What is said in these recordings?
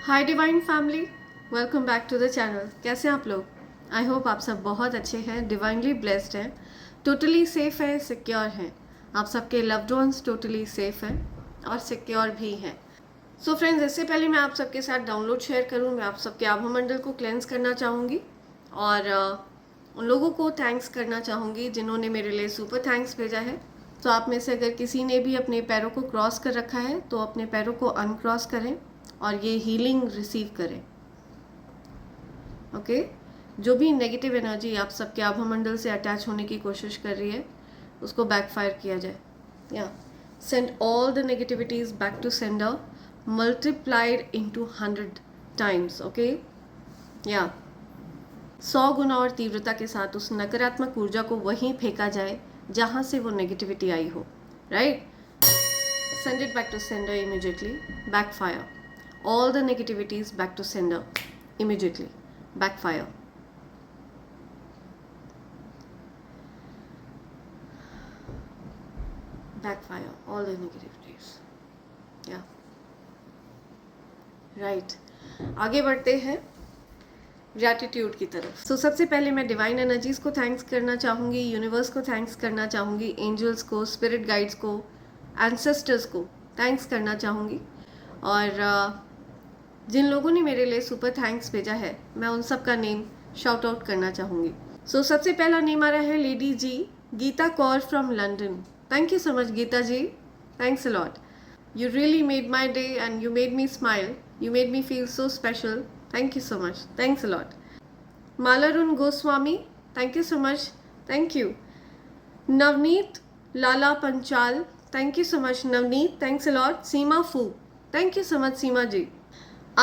Hi divine family, welcome back to the channel. कैसे हैं आप लोग? आई होप आप सब बहुत अच्छे हैं, डिवाइनली ब्लेस्ड हैं, टोटली सेफ हैं, सिक्योर हैं। आप सबके लव्ड वंस टोटली सेफ हैं और सिक्योर भी हैं। सो फ्रेंड्स, इससे पहले मैं आप सबके साथ डाउनलोड शेयर करूं, मैं आप सबके आभा मंडल को क्लेंस करना चाहूँगी और उन लोगों को थैंक्स करना चाहूँगी जिन्होंने मेरे लिए सुपर थैंक्स भेजा है। तो आप में से अगर किसी ने भी अपने पैरों को क्रॉस कर रखा है तो अपने पैरों को अनक्रॉस करें और ये हीलिंग रिसीव करें। ओके जो भी नेगेटिव एनर्जी आप सबके आभा मंडल से अटैच होने की कोशिश कर रही है उसको बैकफायर किया जाए। या send all the negativities back to sender multiplied into 100 times. Okay या 100 गुना और तीव्रता के साथ उस नकारात्मक ऊर्जा को वहीं फेंका जाए जहां से वो नेगेटिविटी आई हो। Right, send it back to sender immediately. Backfire all the negativities back to sender immediately. Backfire. Backfire all the negativities. Yeah, right. आगे बढ़ते हैं ग्रैटिट्यूड की तरफ। So, सबसे पहले मैं डिवाइन एनर्जीज को थैंक्स करना चाहूँगी, यूनिवर्स को थैंक्स करना चाहूँगी, एंजल्स को, स्पिरिट गाइड्स को, एंसेस्टर्स को थैंक्स करना चाहूँगी। और जिन लोगों ने मेरे लिए सुपर थैंक्स भेजा है मैं उन सब का नेम शाउट आउट करना चाहूँगी। सो सबसे पहला नेम आ रहा है लेडी जी Geeta Kaur from London. Thank you so much Geeta ji, thanks a lot. You really made my day and you made me smile. You made me feel so special. Thank you so much. Thanks a lot. Malarun Goswami, thank you so much. Thank you. Navneet Lala Panchal, thank you so much Navneet. Thanks a lot. Seema Fu, thank you so much Seema ji.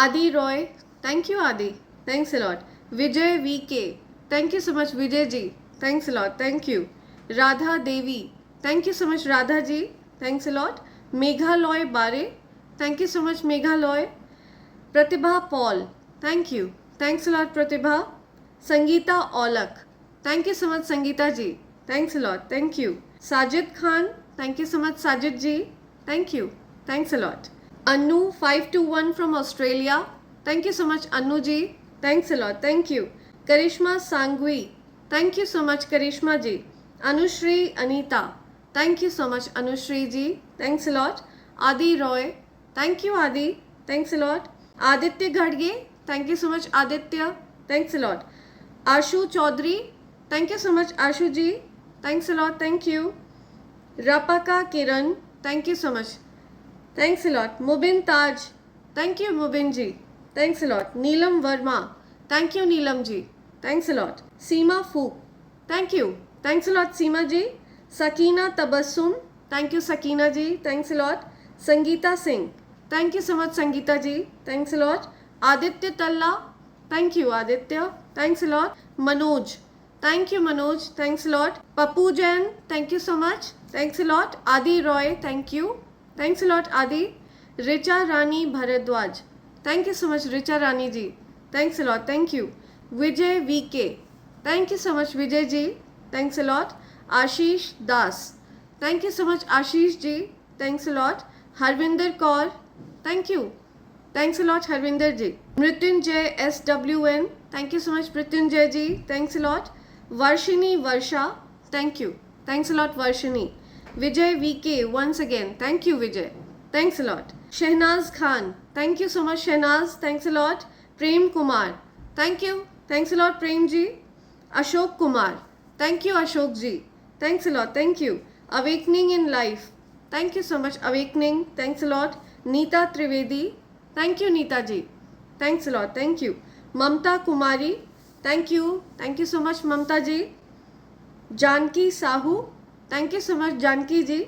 Adi Roy, thank you Adi. Thanks a lot. Vijay VK, thank you so much Vijay ji. Thanks a lot. Thank you. Radha Devi, thank you so much Radha ji. Thanks a lot. Meghalloy Bare, thank you so much Meghalloy. Pratibha Paul, thank you. Thanks a lot Pratibha. Sangeeta Olak, thank you so much Sangeeta ji. Thanks a lot. Thank you. Sajid Khan, thank you so much Sajid ji. Thank you. Thanks a lot. Anu 521 from Australia, thank you so much Anu ji. Thanks a lot. Thank you. Karishma Sangvi, thank you so much Karishma ji. Anushri Anita, thank you so much Anushri ji. Thanks a lot. Adi Roy, thank you Adi. Thanks a lot. Aditya Ghadge, thank you so much Aditya. Thanks a lot. Ashu Chaudhary, thank you so much Ashu ji. Thanks a lot. Thank you. Rapaka Kiran, thank you so much. Thanks a lot. Mubin Taj, thank you Mubin ji. Thanks a lot. Neelam Verma, thank you Neelam ji. Thanks a lot. Seema Fook, thank you. Thanks a lot Seema ji. Sakina Tabassum, thank you Sakina ji. Thanks a lot. Sangeeta Singh, thank you so much Sangeeta ji. Thanks a lot. Aditya Talla, thank you Aditya. Thanks a lot. Manoj, thank you Manoj. Thanks a lot. Papu Jain, thank you so much. Thanks a lot. Adi Roy, thank you. Thanks a lot Adi. Richa Rani Bharadwaj, thank you so much Richa Rani ji. Thanks a lot. Thank you. Vijay VK, thank you so much Vijay ji. Thanks a lot. Ashish Das, thank you so much Ashish ji. Thanks a lot. Harvinder Kaur, thank you. Thanks a lot Harvinder ji. Mrityunjay SWN, thank you so much Mrityunjay ji. Thanks a lot. Varshini Varsha, thank you. Thanks a lot Varshini. Vijay VK, once again thank you Vijay. Thanks a lot. Shehnaz Khan, thank you so much Shehnaz. Thanks a lot. Prem Kumar, thank you. Thanks a lot Prem ji. Ashok Kumar, thank you Ashok ji. Thanks a lot. Thank you. Awakening in Life, thank you so much Awakening. Thanks a lot. Neeta Trivedi, thank you Neeta ji. Thanks a lot. Thank you. Mamta Kumari, thank you. Thank you so much Mamta ji. Janki Sahu, thank you so much Janki ji.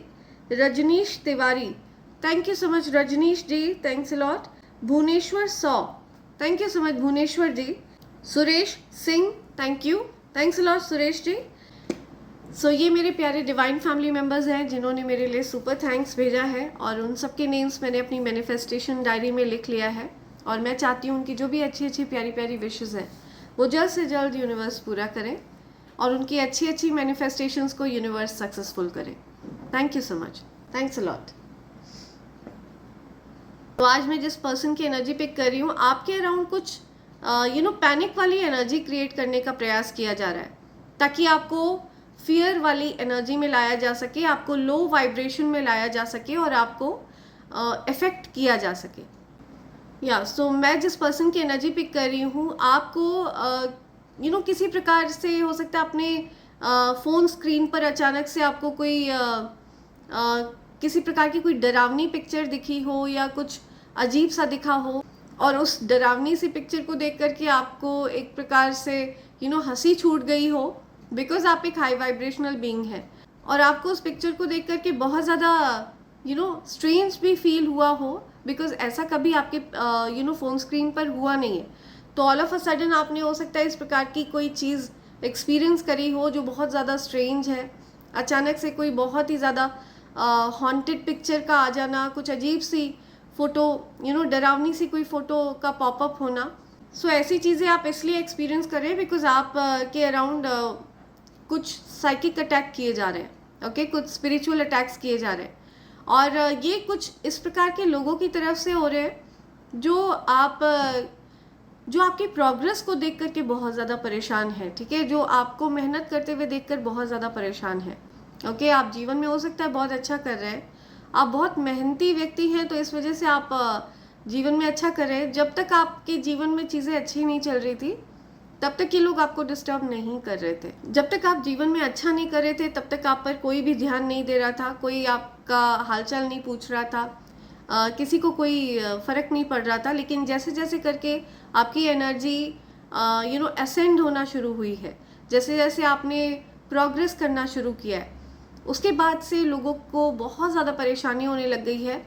Rajneesh Tiwari, thank you so much Rajneesh ji. Thanks a lot. Bhuneshwar Saw, thank you so much Bhuneshwar ji. Suresh Singh, thank you. Thanks a lot Suresh ji. सो ये मेरे प्यारे divine family members हैं जिन्होंने मेरे लिए super thanks भेजा है और उन सब के नेम्स मैंने अपनी मैनिफेस्टेशन डायरी में लिख लिया है और मैं चाहती हूँ उनकी जो भी अच्छी अच्छी प्यारी प्यारी विशेस हैं वो जल्द से जल्द यूनिवर्स पूरा करें और उनकी अच्छी अच्छी मैनिफेस्टेशंस को यूनिवर्स सक्सेसफुल करें। Thank you so much. Thanks a lot. तो आज मैं जिस पर्सन की एनर्जी पिक कर रही हूँ, आपके अराउंड कुछ पैनिक वाली एनर्जी क्रिएट करने का प्रयास किया जा रहा है, ताकि आपको फियर वाली एनर्जी में लाया जा सके, आपको लो वाइब्रेशन में लाया जा सके और आपको इफेक्ट किया जा सके। सो मैं जिस पर्सन की एनर्जी पिक कर रही हूँ, आपको किसी प्रकार से हो सकता है अपने फ़ोन स्क्रीन पर अचानक से आपको कोई किसी प्रकार की कोई डरावनी पिक्चर दिखी हो या कुछ अजीब सा दिखा हो, और उस डरावनी सी पिक्चर को देख करके आपको एक प्रकार से हंसी छूट गई हो, बिकॉज आप एक हाई वाइब्रेशनल बीइंग है, और आपको उस पिक्चर को देख करके बहुत ज़्यादा स्ट्रेंज भी फील हुआ हो, बिकॉज ऐसा कभी आपके फ़ोन स्क्रीन पर हुआ नहीं है। तो ऑल ऑफ अ सडन आपने हो सकता है इस प्रकार की कोई चीज़ एक्सपीरियंस करी हो जो बहुत ज़्यादा स्ट्रेंज है। अचानक से कोई बहुत ही ज़्यादा हॉन्टेड पिक्चर का आ जाना, कुछ अजीब सी फ़ोटो डरावनी सी कोई फ़ोटो का पॉपअप होना। सो ऐसी चीज़ें आप इसलिए एक्सपीरियंस कर रहे हैं बिकॉज आप के अराउंड कुछ साइकिक अटैक किए जा रहे हैं, ओके, कुछ स्पिरिचुअल अटैक्स किए जा रहे हैं, और ये कुछ इस प्रकार के लोगों की तरफ से हो रहे हैं जो आपकी प्रोग्रेस को देख करके बहुत ज़्यादा परेशान है, ठीक है, जो आपको मेहनत करते हुए देखकर बहुत ज़्यादा परेशान है, ओके। आप जीवन में हो सकता है बहुत अच्छा कर रहे हैं, आप बहुत मेहनती व्यक्ति हैं, तो इस वजह से आप जीवन में अच्छा कर रहे हैं। जब तक आपके जीवन में चीज़ें अच्छी नहीं चल रही थी, तब तक ये लोग आपको डिस्टर्ब नहीं कर रहे थे। जब तक आप जीवन में अच्छा नहीं कर रहे थे, तब तक आप पर कोई भी ध्यान नहीं दे रहा था, कोई आपका हालचाल नहीं पूछ रहा था, किसी को कोई फ़र्क नहीं पड़ रहा था। लेकिन जैसे जैसे करके आपकी एनर्जी असेंड होना शुरू हुई है, जैसे जैसे आपने प्रोग्रेस करना शुरू किया है, उसके बाद से लोगों को बहुत ज़्यादा परेशानी होने लग गई है।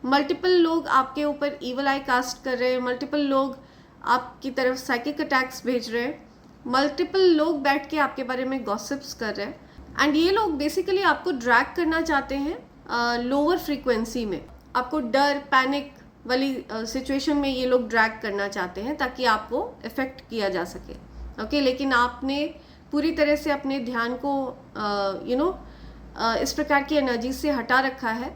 मल्टीपल लोग आपके ऊपर ईवल आई कास्ट कर रहे हैं, मल्टीपल लोग आपकी तरफ साइकिक अटैक्स भेज रहे हैं, मल्टीपल लोग बैठ के आपके बारे में गॉसिप्स कर रहे हैं, एंड ये लोग बेसिकली आपको ड्रैग करना चाहते हैं लोअर फ्रीक्वेंसी में, आपको डर पैनिक वाली सिचुएशन में ये लोग ड्रैग करना चाहते हैं ताकि आपको इफेक्ट किया जा सके, ओके। लेकिन आपने पूरी तरह से अपने ध्यान को इस प्रकार की एनर्जी से हटा रखा है,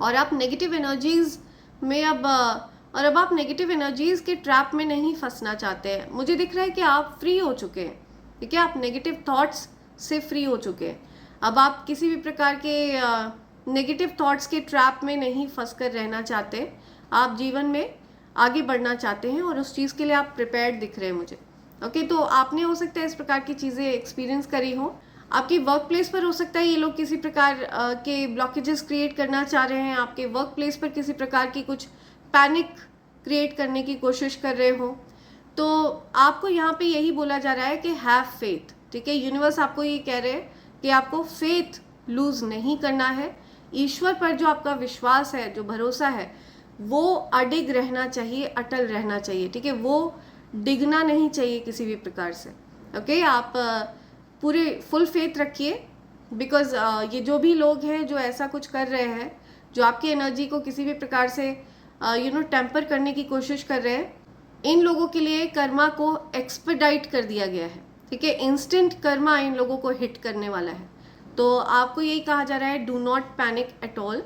और आप नेगेटिव एनर्जीज में अब आप नेगेटिव एनर्जीज के ट्रैप में नहीं फंसना चाहते हैं। मुझे दिख रहा है कि आप फ्री हो चुके हैं, ठीक है, आप नेगेटिव थॉट्स से फ्री हो चुके हैं। अब आप किसी भी प्रकार के नेगेटिव थॉट्स के ट्रैप में नहीं फंस कर रहना चाहते, आप जीवन में आगे बढ़ना चाहते हैं, और उस चीज़ के लिए आप प्रिपेयर्ड दिख रहे हैं मुझे, ओके। तो आपने हो सकता है इस प्रकार की चीज़ें एक्सपीरियंस करी हो। आपके वर्क प्लेस पर हो सकता है ये लोग किसी प्रकार के ब्लॉकेजेस क्रिएट करना चाह रहे हैं, आपके वर्क प्लेस पर किसी प्रकार की कुछ पैनिक क्रिएट करने की कोशिश कर रहे हो। तो आपको यहाँ पे यही बोला जा रहा है कि हैव फेथ, ठीक है। यूनिवर्स आपको ये कह रहे हैं कि आपको फेथ लूज नहीं करना है, ईश्वर पर जो आपका विश्वास है, जो भरोसा है, वो अडिग रहना चाहिए, अटल रहना चाहिए, ठीक है, वो डिगना नहीं चाहिए किसी भी प्रकार से, ओके। आप पूरे फुल फेथ रखिए, बिकॉज ये जो भी लोग हैं जो ऐसा कुछ कर रहे हैं, जो आपकी एनर्जी को किसी भी प्रकार से टेम्पर करने की कोशिश कर रहे हैं, इन लोगों के लिए कर्मा को एक्सपेडाइट कर दिया गया है, ठीक है, इंस्टेंट कर्मा इन लोगों को हिट करने वाला है। तो आपको यही कहा जा रहा है, do not panic at all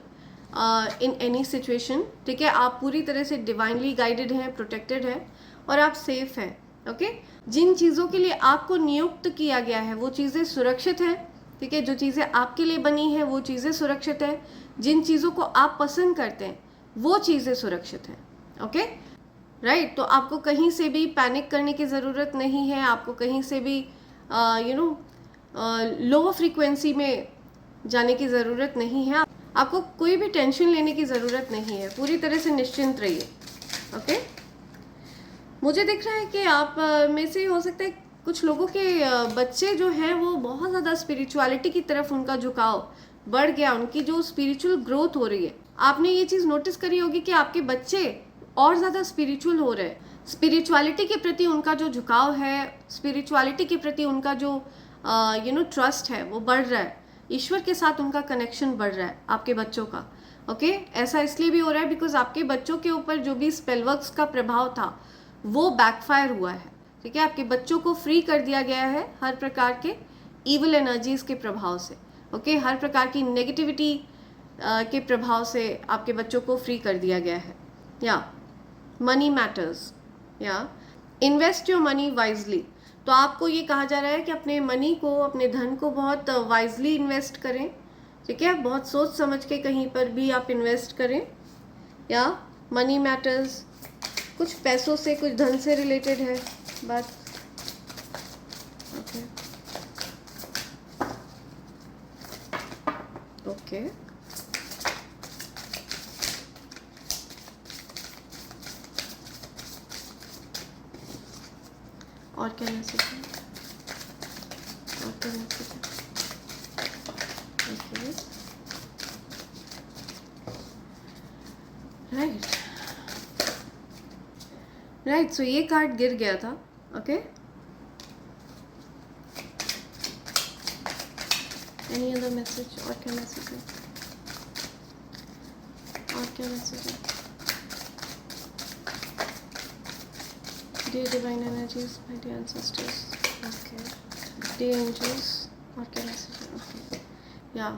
in any situation, ठीक है। आप पूरी तरह से डिवाइनली गाइडेड हैं, प्रोटेक्टेड हैं, और आप सेफ हैं, ओके। जिन चीज़ों के लिए आपको नियुक्त किया गया है वो चीज़ें सुरक्षित हैं, ठीक है। जो चीज़ें आपके लिए बनी हैं वो चीज़ें सुरक्षित हैं। जिन चीज़ों को आप पसंद करते हैं वो चीज़ें सुरक्षित हैं, ओके, राइट। तो आपको कहीं से भी पैनिक करने की ज़रूरत नहीं है, आपको कहीं से भी लोअर फ्रीक्वेंसी में जाने की ज़रूरत नहीं है, आपको कोई भी टेंशन लेने की ज़रूरत नहीं है, पूरी तरह से निश्चिंत रहिए, ओके। मुझे दिख रहा है कि आप में से हो सकता है कुछ लोगों के बच्चे जो हैं वो बहुत ज़्यादा स्पिरिचुअलिटी की तरफ उनका झुकाव बढ़ गया, उनकी जो स्पिरिचुअल ग्रोथ हो रही है। आपने ये चीज़ नोटिस करी होगी कि आपके बच्चे और ज़्यादा स्पिरिचुअल हो रहे हैं, स्पिरिचुअलिटी के प्रति उनका जो झुकाव है, स्पिरिचुअलिटी के प्रति उनका जो ट्रस्ट है वो बढ़ रहा है, ईश्वर के साथ उनका कनेक्शन बढ़ रहा है आपके बच्चों का, ओके। ऐसा इसलिए भी हो रहा है बिकॉज आपके बच्चों के ऊपर जो भी स्पेलवर्क्स का प्रभाव था वो बैकफायर हुआ है, ठीक है। आपके बच्चों को फ्री कर दिया गया है हर प्रकार के ईवल एनर्जीज के प्रभाव से, ओके। हर प्रकार की नेगेटिविटी के प्रभाव से आपके बच्चों को फ्री कर दिया गया है। या मनी मैटर्स, या इन्वेस्ट योर मनी वाइजली। तो आपको ये कहा जा रहा है कि अपने मनी को, अपने धन को बहुत वाइजली इन्वेस्ट करें, ठीक है, बहुत सोच समझ के कहीं पर भी आप इन्वेस्ट करें। या मनी मैटर्स, कुछ पैसों से, कुछ धन से रिलेटेड है बात। ओके ओके और क्या मैसेज है, और क्या मैसेज है? ओके, राइट, सो ये कार्ड गिर गया था। Okay, any other message? और क्या मैसेज है, और क्या मैसेज है? Dear divine energies, my dear ancestors, okay, dear angels, और क्या मैसेज है? ओके, या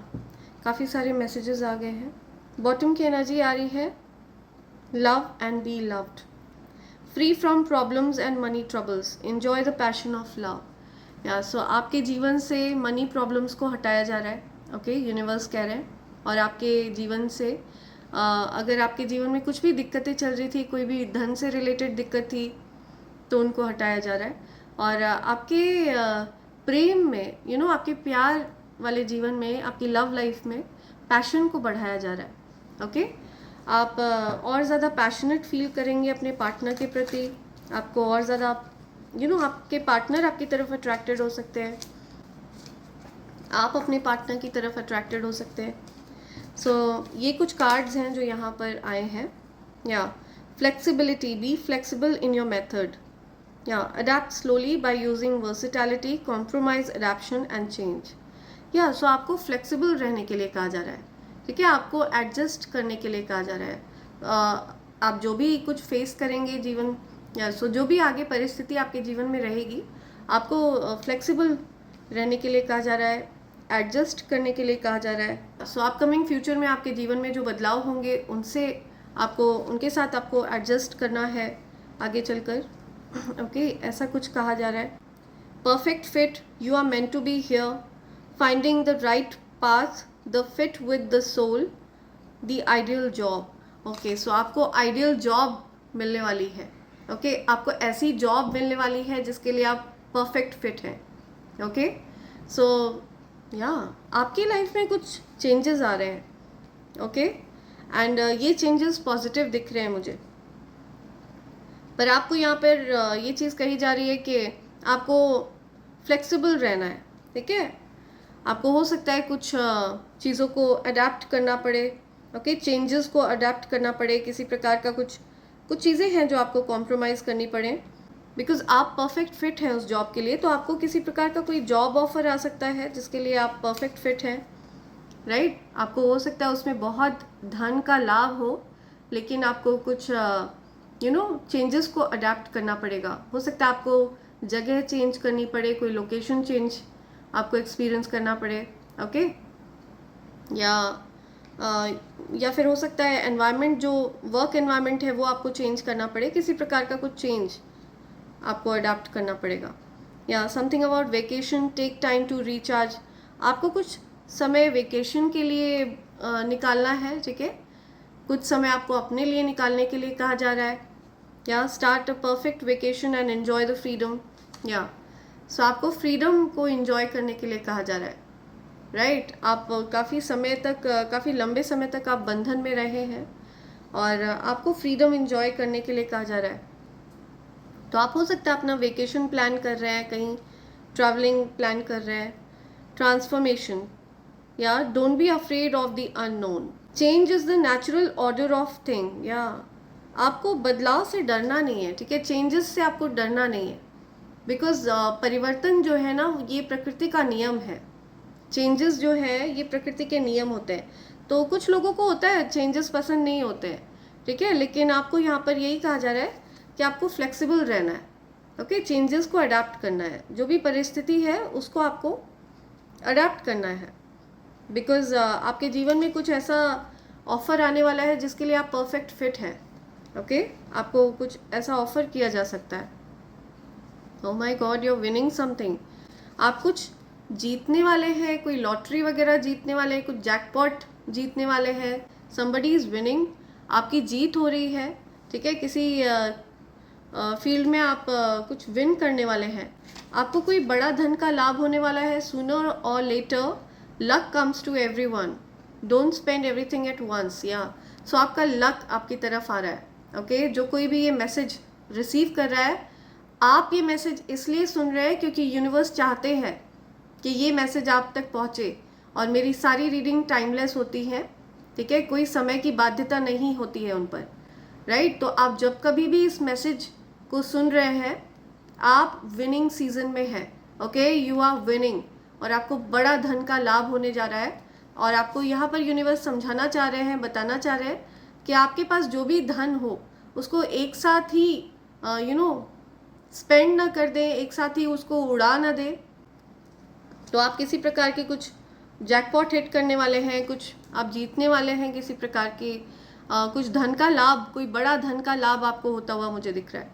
काफ़ी सारे मैसेजेस आ गए हैं। बॉटम की एनर्जी आ रही है, love and be loved, free from problems and money troubles, enjoy the passion of love. या सो आपके जीवन से मनी प्रॉब्लम्स को हटाया जा रहा है। ओके, यूनिवर्स कह रहे हैं। और आपके जीवन से अगर आपके जीवन में कुछ भी दिक्कतें चल रही थी, कोई भी धन से रिलेटेड दिक्कत थी, तो उनको हटाया जा रहा है। और आपके प्रेम में, आपके प्यार वाले जीवन में, आपकी लव लाइफ में पैशन को बढ़ाया जा रहा है। ओके, आप और ज़्यादा पैशनेट फील करेंगे अपने पार्टनर के प्रति। आपको और ज़्यादा आपके पार्टनर आपकी तरफ अट्रैक्टेड हो सकते हैं, आप अपने पार्टनर की तरफ अट्रैक्टेड हो सकते हैं। सो ये कुछ कार्ड्स हैं जो यहाँ पर आए हैं। या flexibility, be flexible in your method. या adapt slowly by using versatility, compromise, adaption and change. या सो आपको फ्लेक्सिबल रहने के लिए कहा जा रहा है, ठीक है, आपको एडजस्ट करने के लिए कहा जा रहा है। आप जो भी कुछ फेस करेंगे जीवन, या सो जो भी आगे परिस्थिति आपके जीवन में रहेगी, आपको फ्लेक्सिबल रहने के लिए कहा जा रहा है, एडजस्ट करने के लिए कहा जा रहा है। सो अपकमिंग फ्यूचर में आपके जीवन में जो बदलाव होंगे, उनके साथ आपको एडजस्ट करना है आगे चलकर। ओके, ऐसा कुछ कहा जा रहा है। Perfect fit, you are meant to be here, finding the right path, the fit with the soul, the ideal job. Okay, so आपको आइडियल जॉब मिलने वाली है। ओके, आपको ऐसी जॉब मिलने वाली है जिसके लिए आप परफेक्ट फिट हैं। ओके, सो या आपकी लाइफ में कुछ चेंजेस आ रहे हैं। ओके, एंड ये चेंजेस पॉजिटिव दिख रहे हैं मुझे। पर आपको यहाँ पर ये चीज़ कही जा रही है कि आपको फ्लेक्सिबल रहना है, ठीक है। आपको हो सकता है कुछ चीज़ों को अडेप्ट करना पड़े। ओके, चेंजेस को अडेप्ट करना पड़े, किसी प्रकार का कुछ चीज़ें हैं जो आपको कॉम्प्रोमाइज़ करनी पड़े, बिकॉज आप परफेक्ट फिट हैं उस जॉब के लिए। तो आपको किसी प्रकार का कोई जॉब ऑफर आ सकता है जिसके लिए आप परफेक्ट फिट हैं, राइट। आपको हो सकता है उसमें बहुत धन का लाभ हो, लेकिन आपको कुछ चेंजेस को अडेप्ट करना पड़ेगा। हो सकता है आपको जगह चेंज करनी पड़े, कोई लोकेशन चेंज आपको एक्सपीरियंस करना पड़े। ओके, या फिर हो सकता है एनवायरनमेंट, जो वर्क एनवायरनमेंट है वो आपको चेंज करना पड़े, किसी प्रकार का कुछ चेंज आपको अडेप्ट करना पड़ेगा। या something about vacation, take time to recharge, आपको कुछ समय वेकेशन के लिए निकालना है, ठीक है, कुछ समय आपको अपने लिए निकालने के लिए कहा जा रहा है। या start a perfect vacation and enjoy the freedom. या सो आपको फ्रीडम को एंजॉय करने के लिए कहा जा रहा है, राइट। आप काफ़ी समय तक, काफ़ी लंबे समय तक आप बंधन में रहे हैं और आपको फ्रीडम एंजॉय करने के लिए कहा जा रहा है। तो आप हो सकता है अपना वेकेशन प्लान कर रहे हैं, कहीं ट्रैवलिंग प्लान कर रहे हैं, ट्रांसफॉर्मेशन। या don't be afraid of the unknown, change is the natural order of thing. या आपको बदलाव से डरना नहीं है, ठीक है, चेंजेस से आपको डरना नहीं है, बिकॉज परिवर्तन जो है ना, ये प्रकृति का नियम है। चेंजेस जो है ये प्रकृति के नियम होते हैं। तो कुछ लोगों को होता है चेंजेस पसंद नहीं होते हैं, ठीक है, लेकिन आपको यहाँ पर यही कहा जा रहा है कि आपको फ्लेक्सिबल रहना है। ओके, चेंजेस को अडेप्ट करना है, जो भी परिस्थिति है उसको आपको अडेप्ट करना है। बिकॉज आपके जीवन में कुछ ऐसा ऑफर आने वाला है जिसके लिए आप परफेक्ट फिट है. ओके आपको कुछ ऐसा ऑफर किया जा सकता है. Oh my God, you are winning something. आप कुछ जीतने वाले हैं, कोई लॉटरी वगैरह जीतने वाले हैं, कुछ जैकपॉट जीतने वाले हैं. समबडी इज़ विनिंग, आपकी जीत हो रही है. ठीक है, किसी फील्ड में आप कुछ विन करने वाले हैं. आपको कोई बड़ा धन का लाभ होने वाला है. सूनर और later luck comes to everyone. Don't spend everything at once. या सो आपका लक आपकी तरफ आ रहा है. ओके जो कोई भी ये मैसेज रिसीव कर रहा है, आप ये मैसेज इसलिए सुन रहे हैं क्योंकि यूनिवर्स चाहते हैं कि ये मैसेज आप तक पहुँचे. और मेरी सारी रीडिंग टाइमलेस होती है. ठीक है, कोई समय की बाध्यता नहीं होती है उन पर. राइट तो आप जब कभी भी इस मैसेज को सुन रहे हैं, आप विनिंग सीजन में हैं. ओके यू आर विनिंग और आपको बड़ा धन का लाभ होने जा रहा है. और आपको यहाँ पर यूनिवर्स समझाना चाह रहे हैं, बताना चाह रहे हैं कि आपके पास जो भी धन हो उसको एक साथ ही स्पेंड ना कर दें, एक साथ ही उसको उड़ा ना दें. तो आप किसी प्रकार के कुछ जैकपॉट हिट करने वाले हैं, कुछ आप जीतने वाले हैं किसी प्रकार के कुछ धन का लाभ, कोई बड़ा धन का लाभ आपको होता हुआ मुझे दिख रहा है.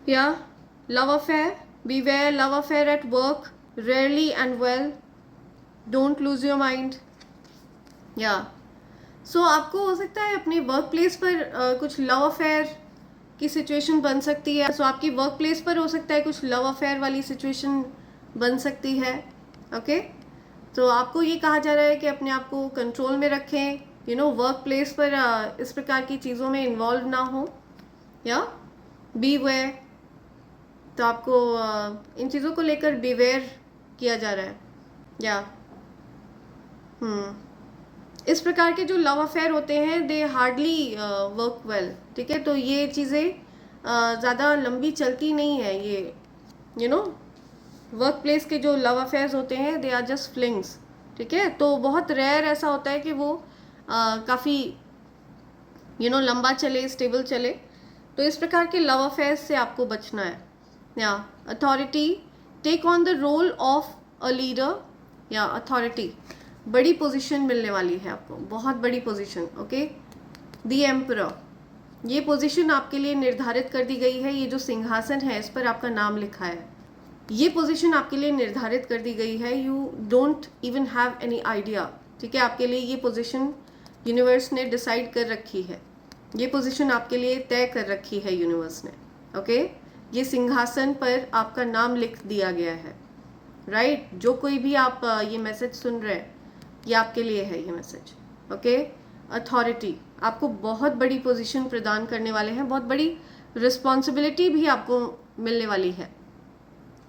या love affair, beware love affair at work, rarely and well, don't lose your mind. या सो आपको हो सकता है अपने वर्क प्लेस पर कुछ लव अफेयर की सिचुएशन बन सकती है. सो आपकी वर्क प्लेस पर हो सकता है कुछ लव अफेयर वाली सिचुएशन बन सकती है. ओके तो आपको ये कहा जा रहा है कि अपने आप को कंट्रोल में रखें. वर्क प्लेस पर इस प्रकार की चीज़ों में इन्वॉल्व ना हो. या बीवेयर, तो आपको इन चीज़ों को लेकर बीवेयर किया जा रहा है. या इस प्रकार के जो लव अफेयर होते हैं दे हार्डली वर्क वेल. ठीक है तो ये चीज़ें ज़्यादा लंबी चलती नहीं है. ये वर्क प्लेस के जो लव अफेयर्स होते हैं दे आर जस्ट फ्लिंग्स. ठीक है तो बहुत रेयर ऐसा होता है कि वो काफ़ी लंबा चले, स्टेबल चले. तो इस प्रकार के लव अफेयर्स से आपको बचना है. या authority, take on the role of a leader. या अथॉरिटी, बड़ी पोजीशन मिलने वाली है आपको, बहुत बड़ी पोजीशन. ओके द एम्परर, ये पोजीशन आपके लिए निर्धारित कर दी गई है. ये जो सिंहासन है इस पर आपका नाम लिखा है, ये पोजीशन आपके लिए निर्धारित कर दी गई है. You don't even have any idea. ठीक है आपके लिए ये पोजीशन यूनिवर्स ने डिसाइड कर रखी है. ये पोजीशन आपके लिए तय कर रखी है यूनिवर्स ने. ओके ये सिंहासन पर आपका नाम लिख दिया गया है. राइट जो कोई भी आप ये मैसेज सुन रहे हैं, ये आपके लिए है ये मैसेज. ओके अथॉरिटी, आपको बहुत बड़ी पोजीशन प्रदान करने वाले हैं, बहुत बड़ी रिस्पॉन्सिबिलिटी भी आपको मिलने वाली है.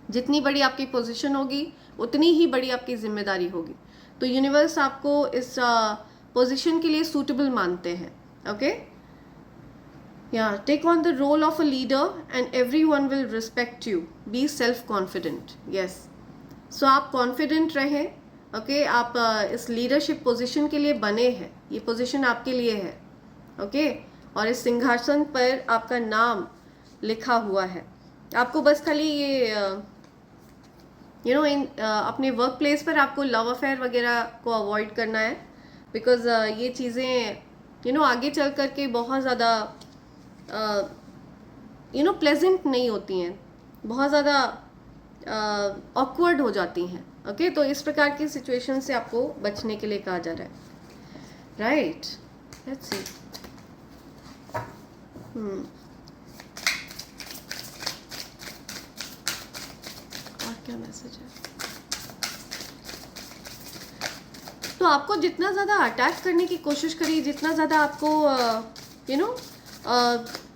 जितनी बड़ी आपकी पोजीशन होगी उतनी ही बड़ी आपकी जिम्मेदारी होगी. तो यूनिवर्स आपको इस पोजीशन के लिए सूटेबल मानते हैं. ओके या take on the role of a leader and everyone will respect you. Be self confident. Yes so आप कॉन्फिडेंट रहें. ओके आप इस लीडरशिप पोजीशन के लिए बने हैं, ये पोजीशन आपके लिए है. ओके और इस सिंहासन पर आपका नाम लिखा हुआ है. आपको बस खाली ये अपने वर्क प्लेस पर आपको लव अफेयर वगैरह को अवॉइड करना है. बिकॉज ये चीज़ें आगे चल कर के बहुत ज़्यादा प्लेजेंट नहीं होती हैं, बहुत ज़्यादा ऑकवर्ड हो जाती हैं. ओके तो इस प्रकार की सिचुएशन से आपको बचने के लिए कहा जा रहा है. Right let's see. और क्या मैसेज है? तो आपको जितना ज़्यादा अटैक करने की कोशिश करी, जितना ज़्यादा आपको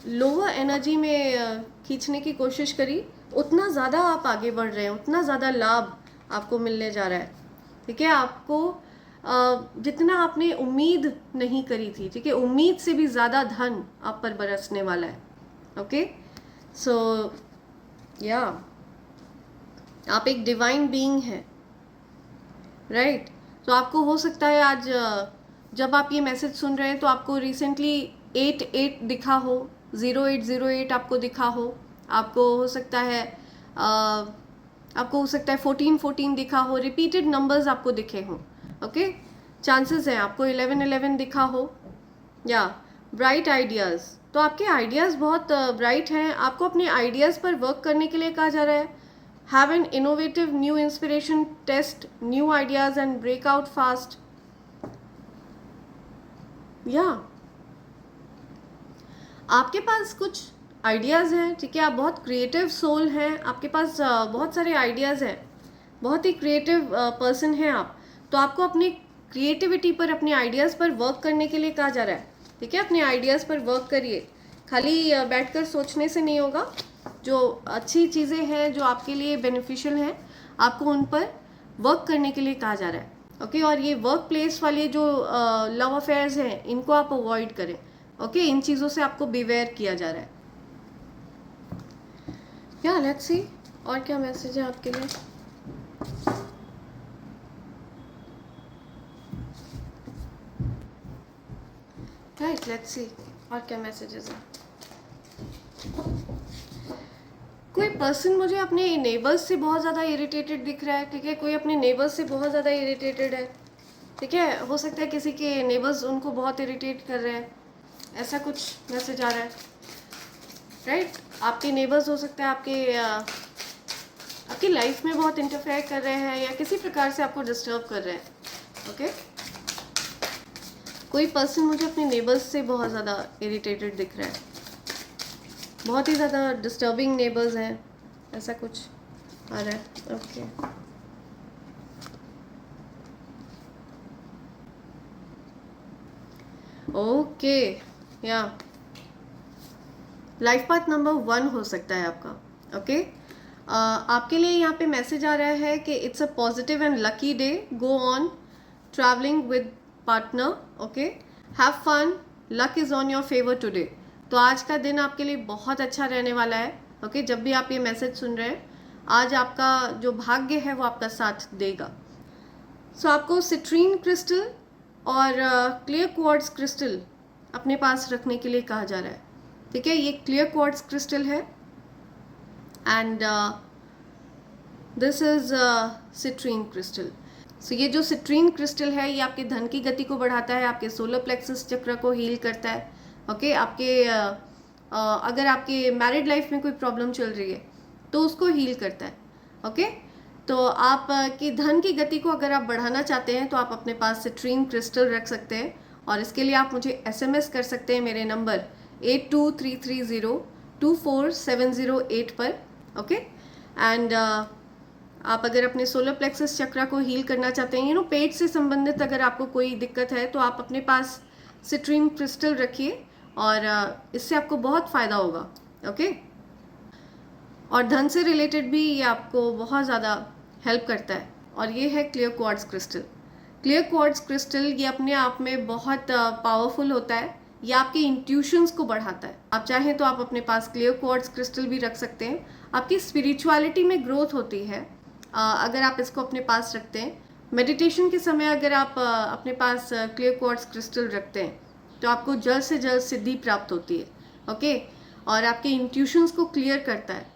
लोअर एनर्जी में खींचने की कोशिश करी, उतना ज़्यादा आप आगे बढ़ रहे हैं, उतना ज़्यादा लाभ आपको मिलने जा रहा है. ठीक है आपको जितना आपने उम्मीद नहीं करी थी, ठीक है उम्मीद से भी ज़्यादा धन आप पर बरसने वाला है. ओके सो या आप एक डिवाइन बीइंग हैं. राइट तो आपको हो सकता है आज जब आप ये मैसेज सुन रहे हैं तो आपको रिसेंटली 88 दिखा हो, 0808 आपको दिखा हो. आपको हो सकता है 1414 दिखा हो. रिपीटेड नंबर्स आपको दिखे हों. ओके, चांसेस हैं आपको 11-11 दिखा हो। या ब्राइट आइडियाज़, तो आपके आइडियाज़ बहुत ब्राइट हैं, आपको अपने आइडियाज़ पर वर्क करने के लिए कहा जा रहा है। Have an innovative new inspiration, test new ideas and break out fast. या आपके पास कुछ आइडियाज़ हैं, ठीक है, आप बहुत क्रिएटिव सोल हैं, आपके पास बहुत सारे आइडियाज़ हैं, बहुत ही क्रिएटिव पर्सन हैं आप। तो आपको अपनी क्रिएटिविटी पर, अपने आइडियाज़ पर वर्क करने के लिए कहा जा रहा है, ठीक है। अपने आइडियाज़ पर वर्क करिए, खाली बैठकर सोचने से नहीं होगा। जो अच्छी चीज़ें हैं, जो आपके लिए बेनिफिशियल हैं, आपको उन पर वर्क करने के लिए कहा जा रहा है, ओके। और ये वर्क प्लेस वाले जो लव अफेयर्स हैं, इनको आप अवॉइड करें, ओके। इन चीज़ों से आपको बिवेयर किया जा रहा है। या लेट्स सी और क्या मैसेज है आपके लिए। राइट, लेट्स सी और क्या मैसेजेस हैं। कोई पर्सन मुझे अपने नेबर्स से बहुत ज़्यादा इरिटेटेड दिख रहा है, ठीक है। कोई अपने नेबर्स से बहुत ज़्यादा इरिटेटेड है, ठीक है। हो सकता है किसी के नेबर्स उनको बहुत इरिटेट कर रहे हैं, ऐसा कुछ मैसेज आ रहा है, राइट। आपके नेबर्स हो सकता है आपकी लाइफ में बहुत इंटरफेयर कर रहे हैं, या किसी प्रकार से आपको डिस्टर्ब कर रहे हैं, ओके। कोई पर्सन मुझे अपने नेबर्स से बहुत ज़्यादा इरिटेटेड दिख रहा है, बहुत ही ज़्यादा डिस्टर्बिंग नेबर्स हैं, ऐसा कुछ आ रहा है, ओके। ओके, या लाइफ पाथ नंबर 1 हो सकता है आपका, ओके। आपके लिए यहाँ पे मैसेज आ रहा है कि it's a positive and lucky day, go on travelling with partner, okay, have fun, luck is on your favour today. तो आज का दिन आपके लिए बहुत अच्छा रहने वाला है, ओके। जब भी आप ये मैसेज सुन रहे हैं, आज आपका जो भाग्य है वो आपका साथ देगा। सो आपको सिट्रीन क्रिस्टल और क्लियर क्वार्ट्ज क्रिस्टल अपने पास रखने के लिए कहा जा रहा है, ठीक है। ये क्लियर क्वार्ट्ज क्रिस्टल है and this is citrine crystal. So ये जो सिट्रीन क्रिस्टल है, ये आपके धन की गति को बढ़ाता है, आपके सोलर प्लेक्सस चक्र को हील करता है, ओके। आपके अगर आपके मैरिड लाइफ में कोई प्रॉब्लम चल रही है तो उसको हील करता है, ओके। तो आप की धन की गति को अगर आप बढ़ाना चाहते हैं तो आप अपने पास सिट्रीन क्रिस्टल रख सकते हैं, और इसके लिए आप मुझे SMS कर सकते हैं मेरे नंबर 8233024708 पर, ओके। एंड आप अगर अपने सोलर प्लेक्सस चक्र को हील करना चाहते हैं, पेट से संबंधित अगर आपको कोई दिक्कत है, तो आप अपने पास सिट्रीन क्रिस्टल रखिए, और इससे आपको बहुत फ़ायदा होगा, ओके। और धन से रिलेटेड भी ये आपको बहुत ज़्यादा हेल्प करता है, और ये है clear quartz crystal. Clear quartz crystal ये अपने आप में बहुत पावरफुल होता है, ये आपके इंट्यूशंस को बढ़ाता है। आप चाहें तो आप अपने पास क्लियर क्वार्ट्ज क्रिस्टल भी रख सकते हैं, आपकी स्पिरिचुअलिटी में ग्रोथ होती है अगर आप इसको अपने पास रखते हैं। मेडिटेशन के समय अगर आप अपने पास क्लियर क्वार्ट्ज क्रिस्टल रखते हैं तो आपको जल्द से जल्द सिद्धि प्राप्त होती है, ओके। और आपके इंट्यूशंस को क्लियर करता है।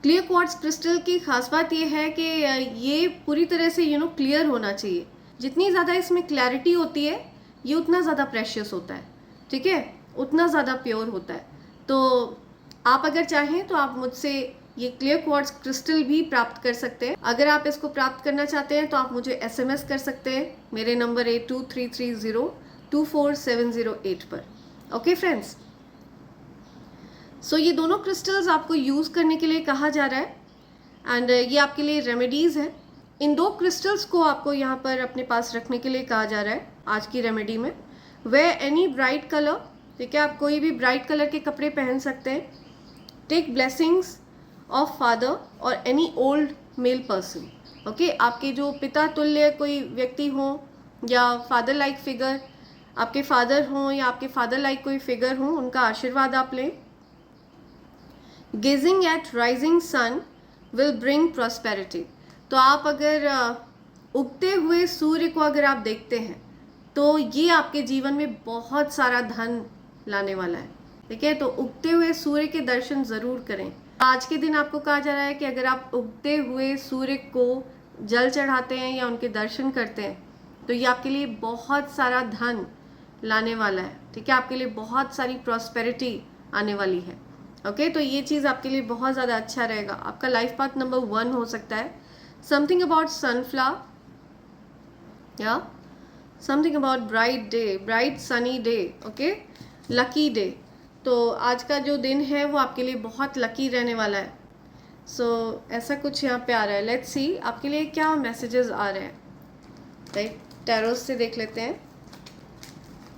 क्लियर क्वार्ट्ज क्रिस्टल की खास बात ये है कि ये पूरी तरह से क्लियर होना चाहिए। जितनी ज़्यादा इसमें क्लैरिटी होती है, ये उतना ज़्यादा प्रेशियस होता है, ठीक है, उतना ज़्यादा प्योर होता है। तो आप अगर चाहें तो आप मुझसे ये क्लियर क्वार्ट्ज क्रिस्टल भी प्राप्त कर सकते हैं। अगर आप इसको प्राप्त करना चाहते हैं तो आप मुझे SMS कर सकते हैं मेरे नंबर 8233024708 पर, ओके फ्रेंड्स। सो ये दोनों क्रिस्टल्स आपको यूज़ करने के लिए कहा जा रहा है, एंड ये आपके लिए रेमेडीज़ हैं। इन 2 क्रिस्टल्स को आपको यहाँ पर अपने पास रखने के लिए कहा जा रहा है आज की रेमेडी में। वेयर एनी ब्राइट कलर, ठीक है, आप कोई भी ब्राइट कलर के कपड़े पहन सकते हैं। टेक ब्लेसिंग्स ऑफ फादर और any old male person, okay. आपके जो पिता तुल्य कोई व्यक्ति हो, या फादर लाइक फिगर, आपके फादर हों या आपके फादर लाइक कोई फिगर हो, उनका आशीर्वाद आप लें। Gazing at rising sun will bring prosperity. तो आप अगर उगते हुए सूर्य को अगर आप देखते हैं तो ये आपके जीवन में बहुत सारा धन लाने वाला है, ठीक है। तो उगते हुए सूर्य के दर्शन ज़रूर करें। आज के दिन आपको कहा जा रहा है कि अगर आप उगते हुए सूर्य को जल चढ़ाते हैं या उनके दर्शन करते हैं, तो ये आपके लिए बहुत सारा धन लाने वाला है, ठीक है, आपके लिए बहुत सारी प्रॉस्पेरिटी आने वाली है। ओके, तो ये चीज़ आपके लिए बहुत ज़्यादा अच्छा रहेगा। आपका लाइफ पाथ नंबर 1 हो सकता है समथिंग अबाउट सनफ्लावर या something about bright day, bright sunny day, okay, lucky day. तो आज का जो दिन है वो आपके लिए बहुत लकी रहने वाला है। सो ऐसा कुछ यहाँ पे आ रहा है। लेट्स सी आपके लिए क्या मैसेजेस आ रहे हैं। राइट, टैरोस से देख लेते हैं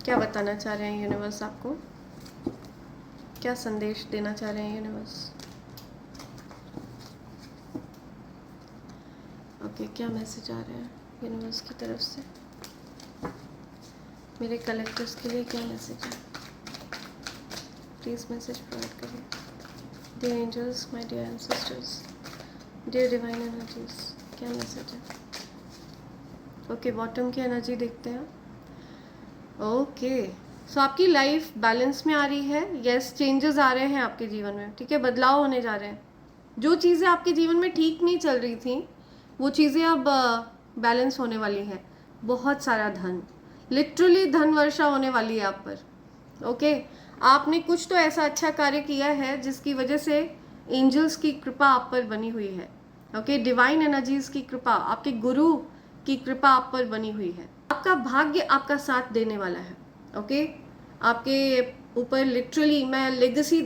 क्या बताना चाह रहे हैं यूनिवर्स आपको, क्या संदेश देना चाह रहे हैं यूनिवर्स। ओके, क्या मैसेज आ रहे हैं यूनिवर्स की तरफ से मेरे कलेक्टर्स के लिए, क्या मैसेज है? प्लीज़ मैसेज प्रोवाइड करिए। Dear angels, my dear ancestors, dear divine energies, क्या मैसेज है? ओके, बॉटम की एनर्जी देखते हैं। ओके, सो आपकी लाइफ बैलेंस में आ रही है। यस, चेंजेस आ रहे हैं आपके जीवन में, ठीक है, बदलाव होने जा रहे हैं। जो चीज़ें आपके जीवन में ठीक नहीं चल रही थी वो चीज़ें अब बैलेंस होने वाली हैं। बहुत सारा धन, लिटरली धन वर्षा होने वाली है आप पर। ओके, आपने कुछ तो ऐसा अच्छा कार्य किया है जिसकी वजह से एंजल्स की कृपा आप पर बनी हुई है। ओके, डिवाइन एनर्जीज की कृपा, आपके गुरु की कृपा आप पर बनी हुई है। आपका भाग्य आपका साथ देने वाला है। ओके, आपके ऊपर लिटरली मैं लेगेसी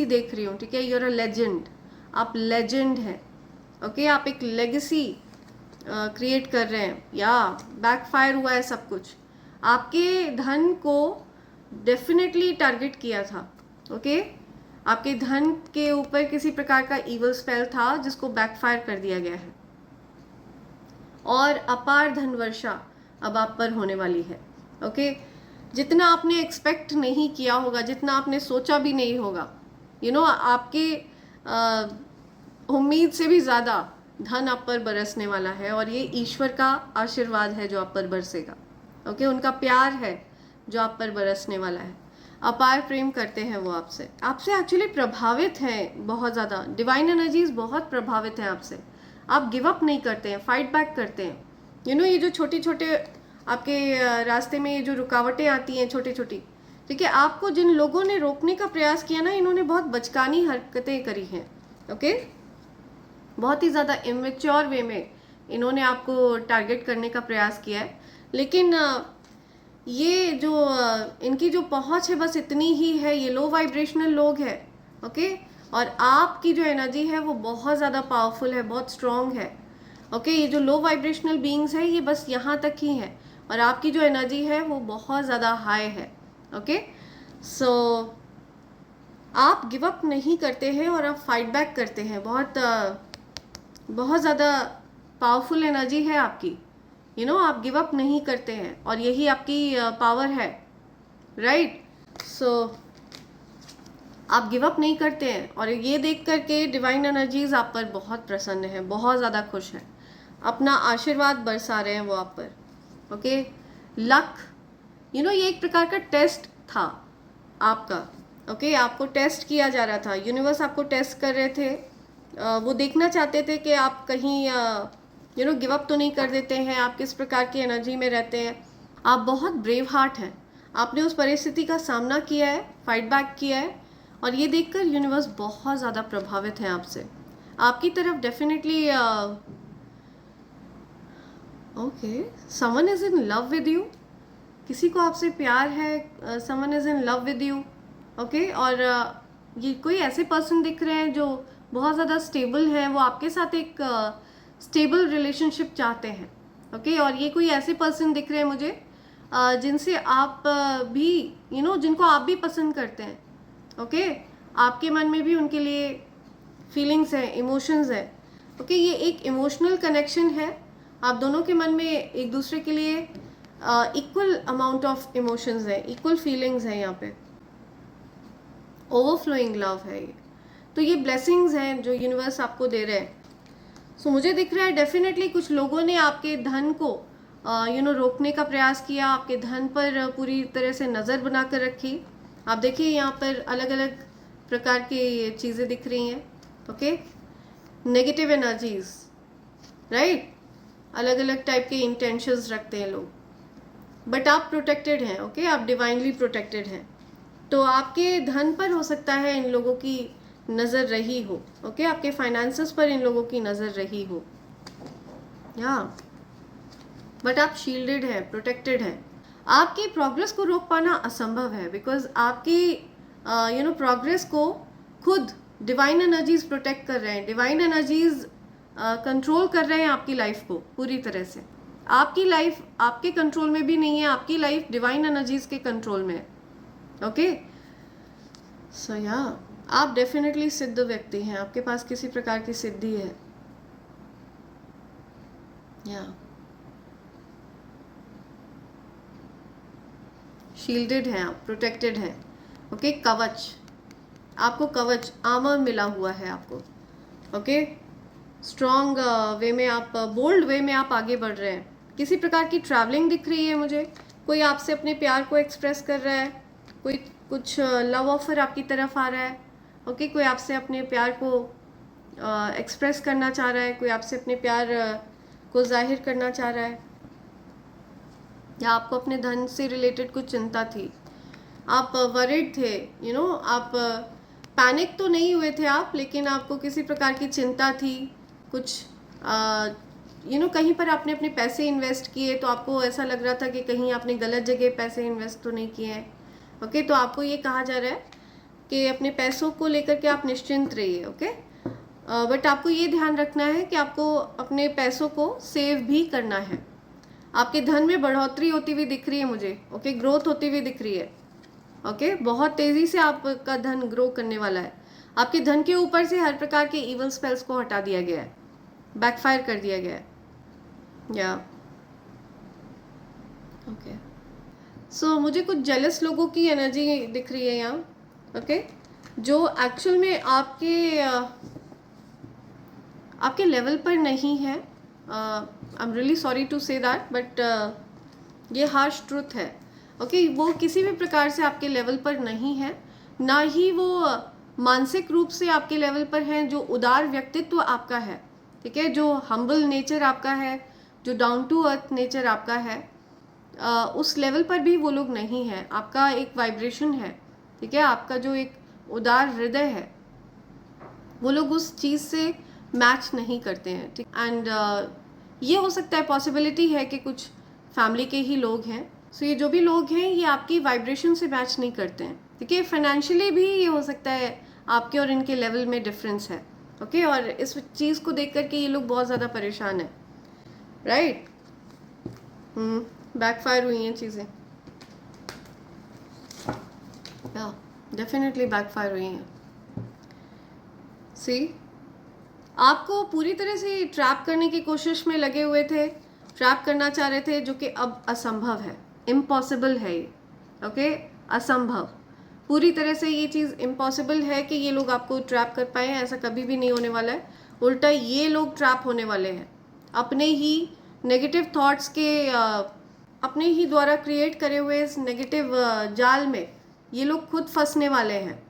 देख रही हूँ, ठीक है, यूर अ लेजेंड, आप लेजेंड हैं। ओके, आप एक लेगेसी क्रिएट कर रहे हैं या बैकफायर हुआ है सब कुछ। आपके धन को डेफिनेटली टारगेट किया था। ओके, आपके धन के ऊपर किसी प्रकार का ईवल स्पेल था जिसको बैकफायर कर दिया गया है और अपार धन वर्षा अब आप पर होने वाली है। ओके, जितना आपने एक्सपेक्ट नहीं किया होगा, जितना आपने सोचा भी नहीं होगा, आपके उम्मीद से भी ज़्यादा धन आप पर बरसने वाला है और ये ईश्वर का आशीर्वाद है जो आप पर बरसेगा। ओके, उनका प्यार है जो आप पर बरसने वाला है। अपार प्रेम करते हैं वो आपसे एक्चुअली प्रभावित हैं बहुत ज़्यादा। डिवाइन एनर्जीज बहुत प्रभावित हैं आपसे। आप गिव अप नहीं करते हैं, फाइट बैक करते हैं। ये जो छोटे छोटे आपके रास्ते में ये जो रुकावटें आती हैं छोटी छोटी, ठीक है, आपको जिन लोगों ने रोकने का प्रयास किया ना, इन्होंने बहुत बचकानी हरकतें करी हैं। ओके, बहुत ही ज़्यादा इमेच्योर वे में इन्होंने आपको टारगेट करने का प्रयास किया है, लेकिन ये जो इनकी जो पहुंच है बस इतनी ही है। ये लो वाइब्रेशनल लोग हैं। ओके, और आपकी जो एनर्जी है वो बहुत ज़्यादा पावरफुल है, बहुत स्ट्रॉन्ग है। ओके, ये जो लो वाइब्रेशनल बीइंग्स है ये बस यहाँ तक ही है और आपकी जो एनर्जी है वो बहुत ज़्यादा हाई है। ओके, सो आप गिव अप नहीं करते हैं और आप फाइट बैक करते हैं। बहुत ज़्यादा पावरफुल एनर्जी है आपकी। आप गिव अप नहीं करते हैं और यही आपकी पावर है। राइट, सो आप गिव अप नहीं करते हैं और ये देख करके डिवाइन एनर्जीज आप पर बहुत प्रसन्न है, बहुत ज़्यादा खुश है, अपना आशीर्वाद बरसा रहे हैं वो आप पर। ओके, लक, ये एक प्रकार का टेस्ट था आपका। ओके, आपको टेस्ट किया जा रहा था, यूनिवर्स आपको टेस्ट कर रहे थे। वो देखना चाहते थे कि आप कहीं गिव अप तो नहीं कर देते हैं, आप किस प्रकार की एनर्जी में रहते हैं। आप बहुत ब्रेव हार्ट हैं, आपने उस परिस्थिति का सामना किया है, फाइट बैक किया है और ये देखकर यूनिवर्स बहुत ज़्यादा प्रभावित है आपसे, आपकी तरफ definitely. Okay, someone is in love with you, किसी को आपसे प्यार है, someone is in love with you. Okay, और ये कोई ऐसे पर्सन दिख रहे हैं जो बहुत ज़्यादा स्टेबल है, वो आपके साथ एक स्टेबल रिलेशनशिप चाहते हैं। ओके, और ये कोई ऐसे पर्सन दिख रहे हैं मुझे जिनसे आप भी जिनको आप भी पसंद करते हैं। ओके, आपके मन में भी उनके लिए फीलिंग्स हैं, इमोशंस हैं। ओके, ये एक इमोशनल कनेक्शन है, आप दोनों के मन में एक दूसरे के लिए इक्वल अमाउंट ऑफ इमोशंस है, इक्वल फीलिंग्स हैं, यहाँ पे ओवरफ्लोइंग लव है ये। तो ये ब्लेसिंग्स हैं जो यूनिवर्स आपको दे रहे हैं। सो मुझे दिख रहा है डेफिनेटली कुछ लोगों ने आपके धन को रोकने का प्रयास किया, आपके धन पर पूरी तरह से नज़र बना कर रखी। आप देखिए यहाँ पर अलग अलग प्रकार की चीज़ें दिख रही हैं। Okay, negative energies, right? अलग अलग टाइप के इंटेंशंस रखते हैं लोग, बट आप प्रोटेक्टेड हैं, ओके? आप डिवाइनली प्रोटेक्टेड हैं। तो आपके धन पर हो सकता है इन लोगों की नज़र रही हो, ओके? आपके फाइनेंसेस पर इन लोगों की नज़र रही हो, या बट आप शील्डेड है, प्रोटेक्टेड है। आपकी प्रोग्रेस को रोक पाना असंभव है, बिकॉज आपकी प्रोग्रेस को खुद डिवाइन एनर्जीज प्रोटेक्ट कर रहे हैं, डिवाइन एनर्जीज कंट्रोल कर रहे हैं आपकी लाइफ को पूरी तरह से। आपकी लाइफ आपके कंट्रोल में भी नहीं है, आपकी लाइफ डिवाइन एनर्जीज के कंट्रोल में है, ओके? सो या आप डेफिनेटली सिद्ध व्यक्ति हैं, आपके पास किसी प्रकार की सिद्धि है, या शील्डेड हैं आप, प्रोटेक्टेड हैं, ओके? कवच, आपको कवच, आर्मर मिला हुआ है आपको, ओके? स्ट्रॉन्ग वे में आप, बोल्ड वे में आप आगे बढ़ रहे हैं। किसी प्रकार की ट्रैवलिंग दिख रही है मुझे, कोई आपसे अपने प्यार को एक्सप्रेस कर रहा है, कोई कुछ लव ऑफर आपकी तरफ आ रहा है, ओके? कोई आपसे अपने प्यार को एक्सप्रेस करना चाह रहा है, कोई आपसे अपने प्यार को जाहिर करना चाह रहा है, या आपको अपने धन से रिलेटेड कुछ चिंता थी, आप वरिड थे, आप पैनिक तो नहीं हुए थे आप, लेकिन आपको किसी प्रकार की चिंता थी, कुछ कहीं पर आपने अपने पैसे इन्वेस्ट किए तो आपको ऐसा लग रहा था कि कहीं आपने गलत जगह पैसे इन्वेस्ट तो नहीं किए हैं, ओके? तो आपको ये कहा जा रहा है कि अपने पैसों को लेकर के आप निश्चिंत रहिए, ओके? बट आपको ये ध्यान रखना है कि आपको अपने पैसों को सेव भी करना है। आपके धन में बढ़ोतरी होती हुई दिख रही है मुझे, ओके? ग्रोथ होती हुई दिख रही है, ओके? बहुत तेज़ी से आपका धन ग्रो करने वाला है। आपके धन के ऊपर से हर प्रकार के इवल स्पेल्स को हटा दिया गया है, बैकफायर कर दिया गया है, या ओके? सो मुझे कुछ जेलस लोगों की एनर्जी दिख रही है यहाँ, ओके? जो एक्चुअल में आपके लेवल पर नहीं है। I am really sorry to say that, but ये हार्श ट्रुथ है, ओके? वो किसी भी प्रकार से आपके लेवल पर नहीं है, ना ही वो मानसिक रूप से आपके लेवल पर हैं। जो उदार व्यक्तित्व आपका है, ठीक है, जो हम्बल नेचर आपका है, जो डाउन टू अर्थ नेचर आपका है, उस लेवल पर भी वो लोग नहीं है। आपका एक वाइब्रेशन है, ठीक है, आपका जो एक उदार हृदय है, वो लोग उस चीज़ से मैच नहीं करते हैं, ठीक? एंड ये हो सकता है, पॉसिबिलिटी है कि कुछ फैमिली के ही लोग हैं। सो ये जो भी लोग हैं ये आपकी वाइब्रेशन से मैच नहीं करते हैं, ठीक है? फाइनेंशियली भी ये हो सकता है आपके और इनके लेवल में डिफरेंस है, ओके? और इस चीज़ को देख करके ये लोग बहुत ज़्यादा परेशान हैं, राइट? बैकफायर हुई हैं चीज़ें, या डेफिनेटली बैकफायर हुई हैं। सी, आपको पूरी तरह से ट्रैप करने की कोशिश में लगे हुए थे, ट्रैप करना चाह रहे थे, जो कि अब असंभव है, इम्पॉसिबल है ये, ओके? असंभव, पूरी तरह से ये चीज़ इम्पॉसिबल है कि ये लोग आपको ट्रैप कर पाए। ऐसा कभी भी नहीं होने वाला है। उल्टा ये लोग ट्रैप होने वाले हैं अपने ही नेगेटिव थॉट्स के, अपने ही द्वारा क्रिएट करे हुए इस नेगेटिव जाल में ये लोग खुद फंसने वाले हैं।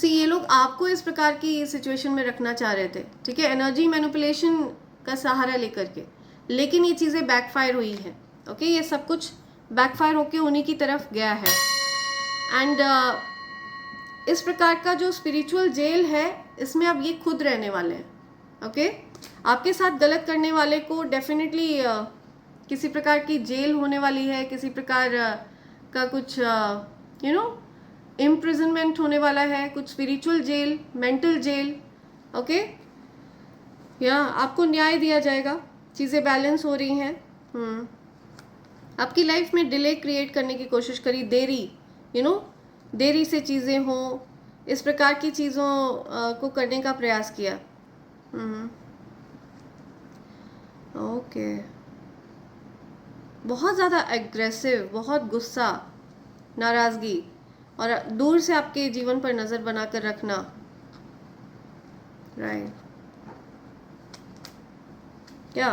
ये लोग आपको इस प्रकार की सिचुएशन में रखना चाह रहे थे, ठीक है, एनर्जी मैनिपुलेशन का सहारा लेकर के, लेकिन ये चीज़ें बैकफायर हुई हैं, ओके? ये सब कुछ बैकफायर होके उन्हीं की तरफ गया है। एंड इस प्रकार का जो स्पिरिचुअल जेल है, इसमें अब ये खुद रहने वाले हैं, ओके? आपके साथ गलत करने वाले को डेफिनेटली किसी प्रकार की जेल होने वाली है, किसी प्रकार का कुछ इम्प्रिजनमेंट होने वाला है, कुछ spiritual jail, mental jail, okay? या आपको न्याय दिया जाएगा, चीज़ें बैलेंस हो रही हैं। आपकी लाइफ में डिले क्रिएट करने की कोशिश करी, देरी, देरी से चीज़ें हों, इस प्रकार की चीज़ों को करने का प्रयास किया। ओके, बहुत ज़्यादा एग्रेसिव, बहुत गुस्सा, नाराज़गी, और दूर से आपके जीवन पर नज़र बनाकर रखना, राइट? क्या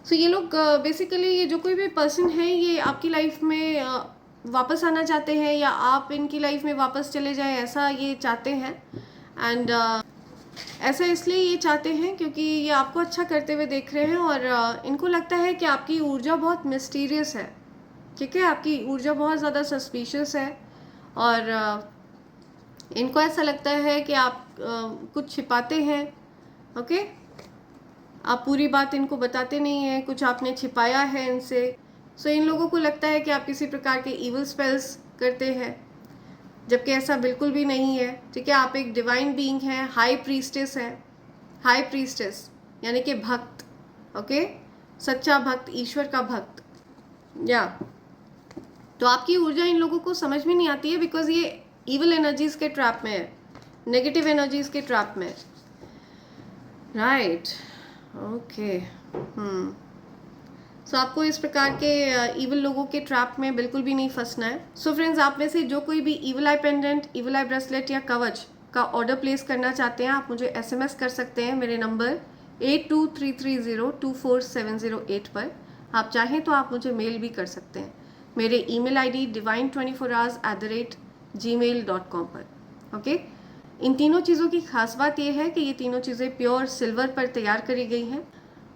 सो ये लोग बेसिकली, ये जो कोई भी पर्सन है, ये आपकी लाइफ में वापस आना चाहते हैं, या आप इनकी लाइफ में वापस चले जाएं, ऐसा ये चाहते हैं। एंड ऐसा इसलिए ये चाहते हैं क्योंकि ये आपको अच्छा करते हुए देख रहे हैं और इनको लगता है कि आपकी ऊर्जा बहुत मिस्टीरियस है, ठीक है, आपकी ऊर्जा बहुत ज़्यादा सस्पिशियस है और इनको ऐसा लगता है कि आप कुछ छिपाते हैं, ओके, आप पूरी बात इनको बताते नहीं हैं, कुछ आपने छिपाया है इनसे। सो इन लोगों को लगता है कि आप किसी प्रकार के इविल स्पेल्स करते हैं, जबकि ऐसा बिल्कुल भी नहीं है, ठीक है। आप एक डिवाइन बीइंग हैं, हाई प्रीस्टेस है, हाई प्रीस्टेस यानी कि भक्त, ओके, सच्चा भक्त, ईश्वर का भक्त, या तो आपकी ऊर्जा इन लोगों को समझ में नहीं आती है बिकॉज ये इविल एनर्जीज के ट्रैप में है, नेगेटिव एनर्जीज के ट्रैप में, राइट, ओके। सो आपको इस प्रकार के इविल लोगों के ट्रैप में बिल्कुल भी नहीं फंसना है। सो फ्रेंड्स, आप में से जो कोई भी इविल आई पेंडेंट, इविल आई ब्रेसलेट या कवच का ऑर्डर प्लेस करना चाहते हैं, आप मुझे एसएमएस कर सकते हैं मेरे नंबर 8233024708 पर। आप चाहें तो आप मुझे मेल भी कर सकते हैं मेरे ईमेल आईडी divine24hours@gmail.com पर, ओके। इन तीनों चीज़ों की खास बात यह है कि ये तीनों चीज़ें प्योर सिल्वर पर तैयार करी गई हैं,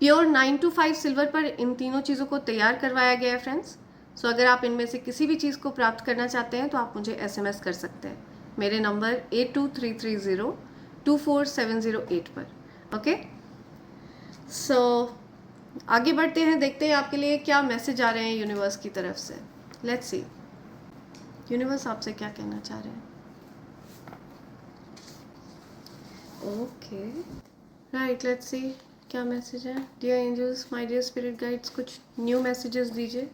प्योर 9 to 5 सिल्वर पर इन तीनों चीज़ों को तैयार करवाया गया है फ्रेंड्स। सो अगर आप इनमें से किसी भी चीज़ को प्राप्त करना चाहते हैं तो आप मुझे एसएमएस कर सकते हैं मेरे नंबर 8233024708 पर, ओके। सो आगे बढ़ते हैं, देखते हैं आपके लिए क्या मैसेज आ रहे हैं यूनिवर्स की तरफ से। लेट्स सी यूनिवर्स आपसे क्या कहना चाह रहे हैं। ओके, राइट, लेट्स सी क्या मैसेज है। Dear angels, my dear spirit guides, कुछ न्यू मैसेजेस दीजिए।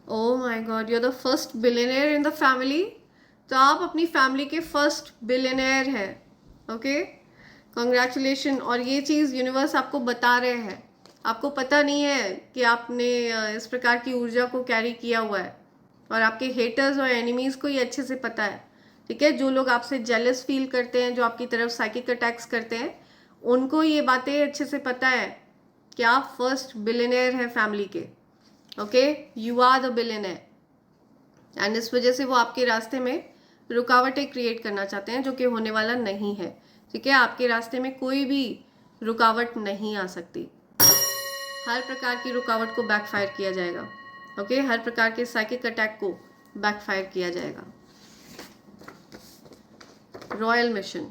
Oh my god, you are the first billionaire in the family. तो आप अपनी फैमिली के फर्स्ट बिलियनेयर हैं, ओके, कॉन्ग्रेचुलेशन। और ये चीज़ यूनिवर्स आपको बता रहे हैं, आपको पता नहीं है कि आपने इस प्रकार की ऊर्जा को कैरी किया हुआ है और आपके हेटर्स और एनिमीज़ को ये अच्छे से पता है, ठीक है। जो लोग आपसे जेलस फील करते हैं, जो आपकी तरफ साइकिक अटैक्स करते हैं, उनको ये बातें अच्छे से पता है कि आप फर्स्ट बिलियनेयर हैं फैमिली के, okay, you are the billionaire. And इस वजह से वो आपके रास्ते में रुकावटें क्रिएट करना चाहते हैं, जो कि होने वाला नहीं है, ठीक है। आपके रास्ते में कोई भी रुकावट नहीं आ सकती, हर प्रकार की रुकावट को बैकफायर किया जाएगा, ओके, हर प्रकार के साइकिक अटैक को बैकफायर किया जाएगा। रॉयल मिशन,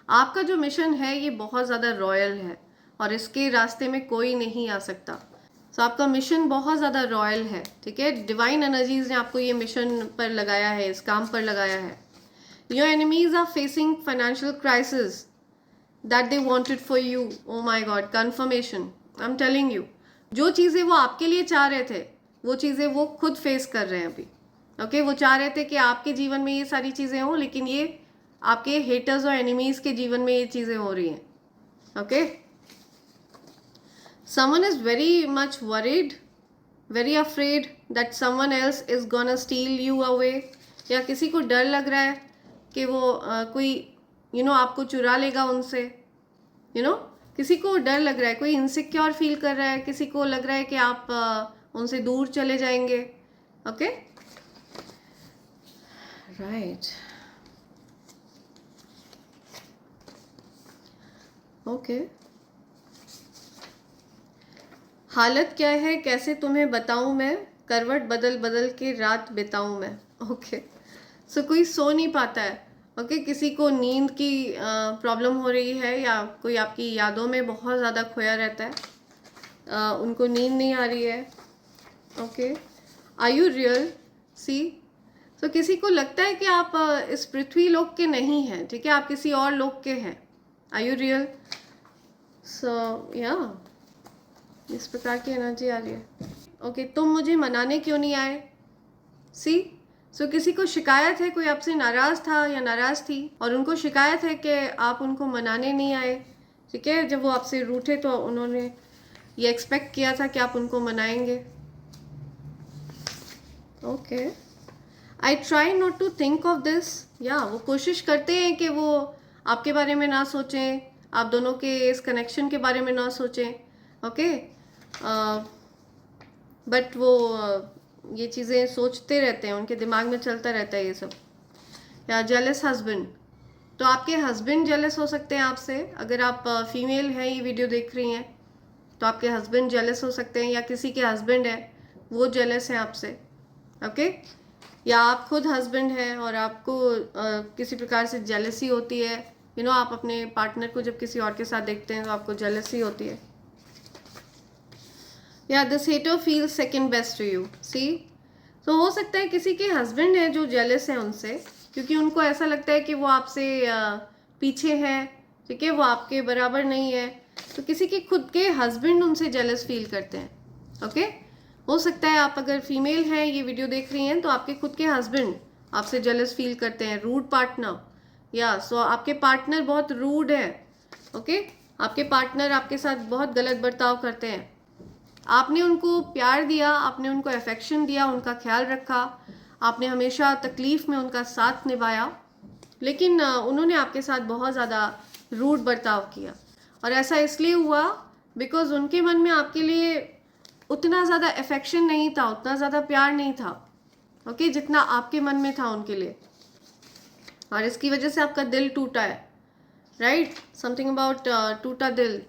आपका जो मिशन है ये बहुत ज़्यादा रॉयल है और इसके रास्ते में कोई नहीं आ सकता। तो आपका मिशन बहुत ज़्यादा रॉयल है, ठीक है। डिवाइन एनर्जीज ने आपको ये मिशन पर लगाया है, इस काम पर लगाया है। Your enemies are facing financial crisis that they wanted for you. Oh my god, confirmation, I am telling you, जो चीज़ें वो आपके लिए चाह रहे थे वो चीज़ें वो खुद फेस कर रहे हैं अभी, ओके। वो चाह रहे थे कि आपके जीवन में ये सारी चीज़ें हों, लेकिन ये आपके हेटर्स और एनिमीज़ के जीवन में ये चीज़ें हो रही हैं, okay. Someone is very much worried, very afraid that someone else is gonna steal you away, या किसी को डर लग रहा है कि वो कोई आपको चुरा लेगा उनसे, किसी को डर लग रहा है, कोई इनसिक्योर फील कर रहा है, किसी को लग रहा है कि आप उनसे दूर चले जाएंगे, ओके, राइट, ओके। हालत क्या है, कैसे तुम्हें बताऊं मैं, करवट बदल बदल के रात बिताऊं मैं, ओके। सो कोई सो नहीं पाता है, ओके, किसी को नींद की प्रॉब्लम हो रही है या कोई आपकी यादों में बहुत ज़्यादा खोया रहता है, उनको नींद नहीं आ रही है, ओके। आर यू रियल, सी। तो किसी को लगता है कि आप इस पृथ्वी लोक के नहीं हैं, ठीक है, आप किसी और लोक के हैं। Are you real. सो या इस प्रकार की एनर्जी आ रही है, ओके। तुम मुझे मनाने क्यों नहीं आए, सी। सो किसी को शिकायत है, कोई आपसे नाराज़ था या नाराज़ थी और उनको शिकायत है कि आप उनको मनाने नहीं आए, ठीक है। जब वो आपसे रूठे तो उन्होंने ये एक्सपेक्ट किया था कि आप उनको मनाएंगे, okay. I try not to think of this, या वो कोशिश करते हैं कि वो आपके बारे में ना सोचें, आप दोनों के इस कनेक्शन के बारे में ना सोचें, ओके। बट वो ये चीज़ें सोचते रहते हैं, उनके दिमाग में चलता रहता है ये सब। या जेलस हस्बैंड, तो आपके हस्बैंड जेलस हो सकते हैं आपसे। अगर आप फीमेल हैं, ये वीडियो देख रही हैं, तो आपके हस्बैंड जेलस हो सकते हैं, या किसी के हस्बैंड है वो जेलस है आपसे। ओके, या आप खुद हस्बैंड हैं और आपको किसी प्रकार से जेलसी होती है। आप अपने पार्टनर को जब किसी और के साथ देखते हैं तो आपको जेलसी होती है। या this hater feels second best to you. See, तो हो सकता है किसी के हस्बैंड है जो जेलस है उनसे, क्योंकि उनको ऐसा लगता है कि वो आपसे पीछे है, ठीक है, वो आपके बराबर नहीं है। तो किसी के खुद के हस्बैंड उनसे जेलस फील करते हैं। ओके, हो सकता है आप अगर फीमेल हैं, ये वीडियो देख रही हैं, तो आपके खुद के हस्बैंड आपसे जेलस फील करते हैं। रूड पार्टनर, या सो आपके पार्टनर बहुत रूड है। ओके, आपके पार्टनर आपके साथ बहुत गलत बर्ताव करते हैं। आपने उनको प्यार दिया, आपने उनको अफेक्शन दिया, उनका ख्याल रखा, आपने हमेशा तकलीफ में उनका साथ निभाया, लेकिन उन्होंने आपके साथ बहुत ज़्यादा रूड बर्ताव किया। और ऐसा इसलिए हुआ बिकॉज उनके मन में आपके लिए उतना ज़्यादा अफेक्शन नहीं था, उतना ज़्यादा प्यार नहीं था, ओके, जितना आपके मन में था उनके लिए। और इसकी वजह से आपका दिल टूटा है, राइट? समथिंग अबाउट टूटा दिल,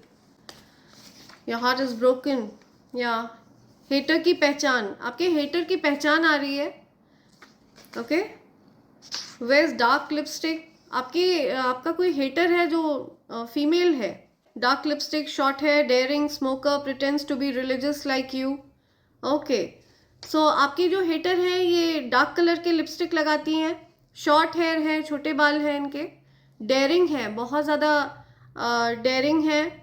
योर हार्ट इज ब्रोकन। या हेटर की पहचान, आपके हेटर की पहचान आ रही है। ओके, वेयर्स डार्क लिपस्टिक, आपका कोई हेटर है जो फीमेल है। Dark lipstick, short hair, daring, smoker, pretends to be religious like you. Okay, so आपकी जो हेटर है ये डार्क कलर के लिपस्टिक लगाती हैं, शॉर्ट हेयर है, छोटे बाल हैं इनके, डेयरिंग है, बहुत ज़्यादा डेयरिंग है,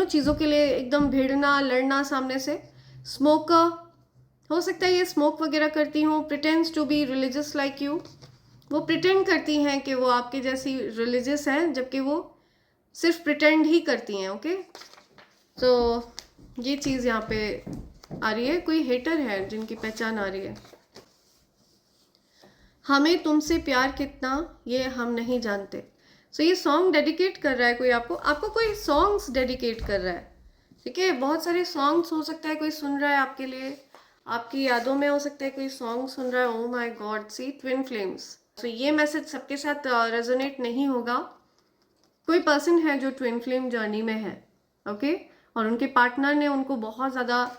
चीज़ों के लिए एकदम भिड़ना, लड़ना सामने से। स्मोकर, हो सकता है ये स्मोक वगैरह करती हूँ। Pretends to be religious like you, वो प्रिटेंड करती हैं कि वो आपके जैसी रिलीजियस हैं, जबकि वो सिर्फ प्रिटेंड ही करती हैं। ओके, तो ये चीज़ यहाँ पे आ रही है। कोई हेटर है जिनकी पहचान आ रही है। हमें तुमसे प्यार कितना ये हम नहीं जानते। सो ये सॉन्ग डेडिकेट कर रहा है कोई आपको कोई सॉन्ग्स डेडिकेट कर रहा है, ठीक है। बहुत सारे सॉन्ग्स हो सकता है कोई सुन रहा है आपके लिए, आपकी यादों में हो सकता है कोई सॉन्ग सुन रहा है। Oh my God, see twin flames. तो ये मैसेज सबके साथ रेजोनेट नहीं होगा। कोई पर्सन है जो ट्विन फ्लेम जर्नी में है, ओके, और उनके पार्टनर ने उनको बहुत ज़्यादा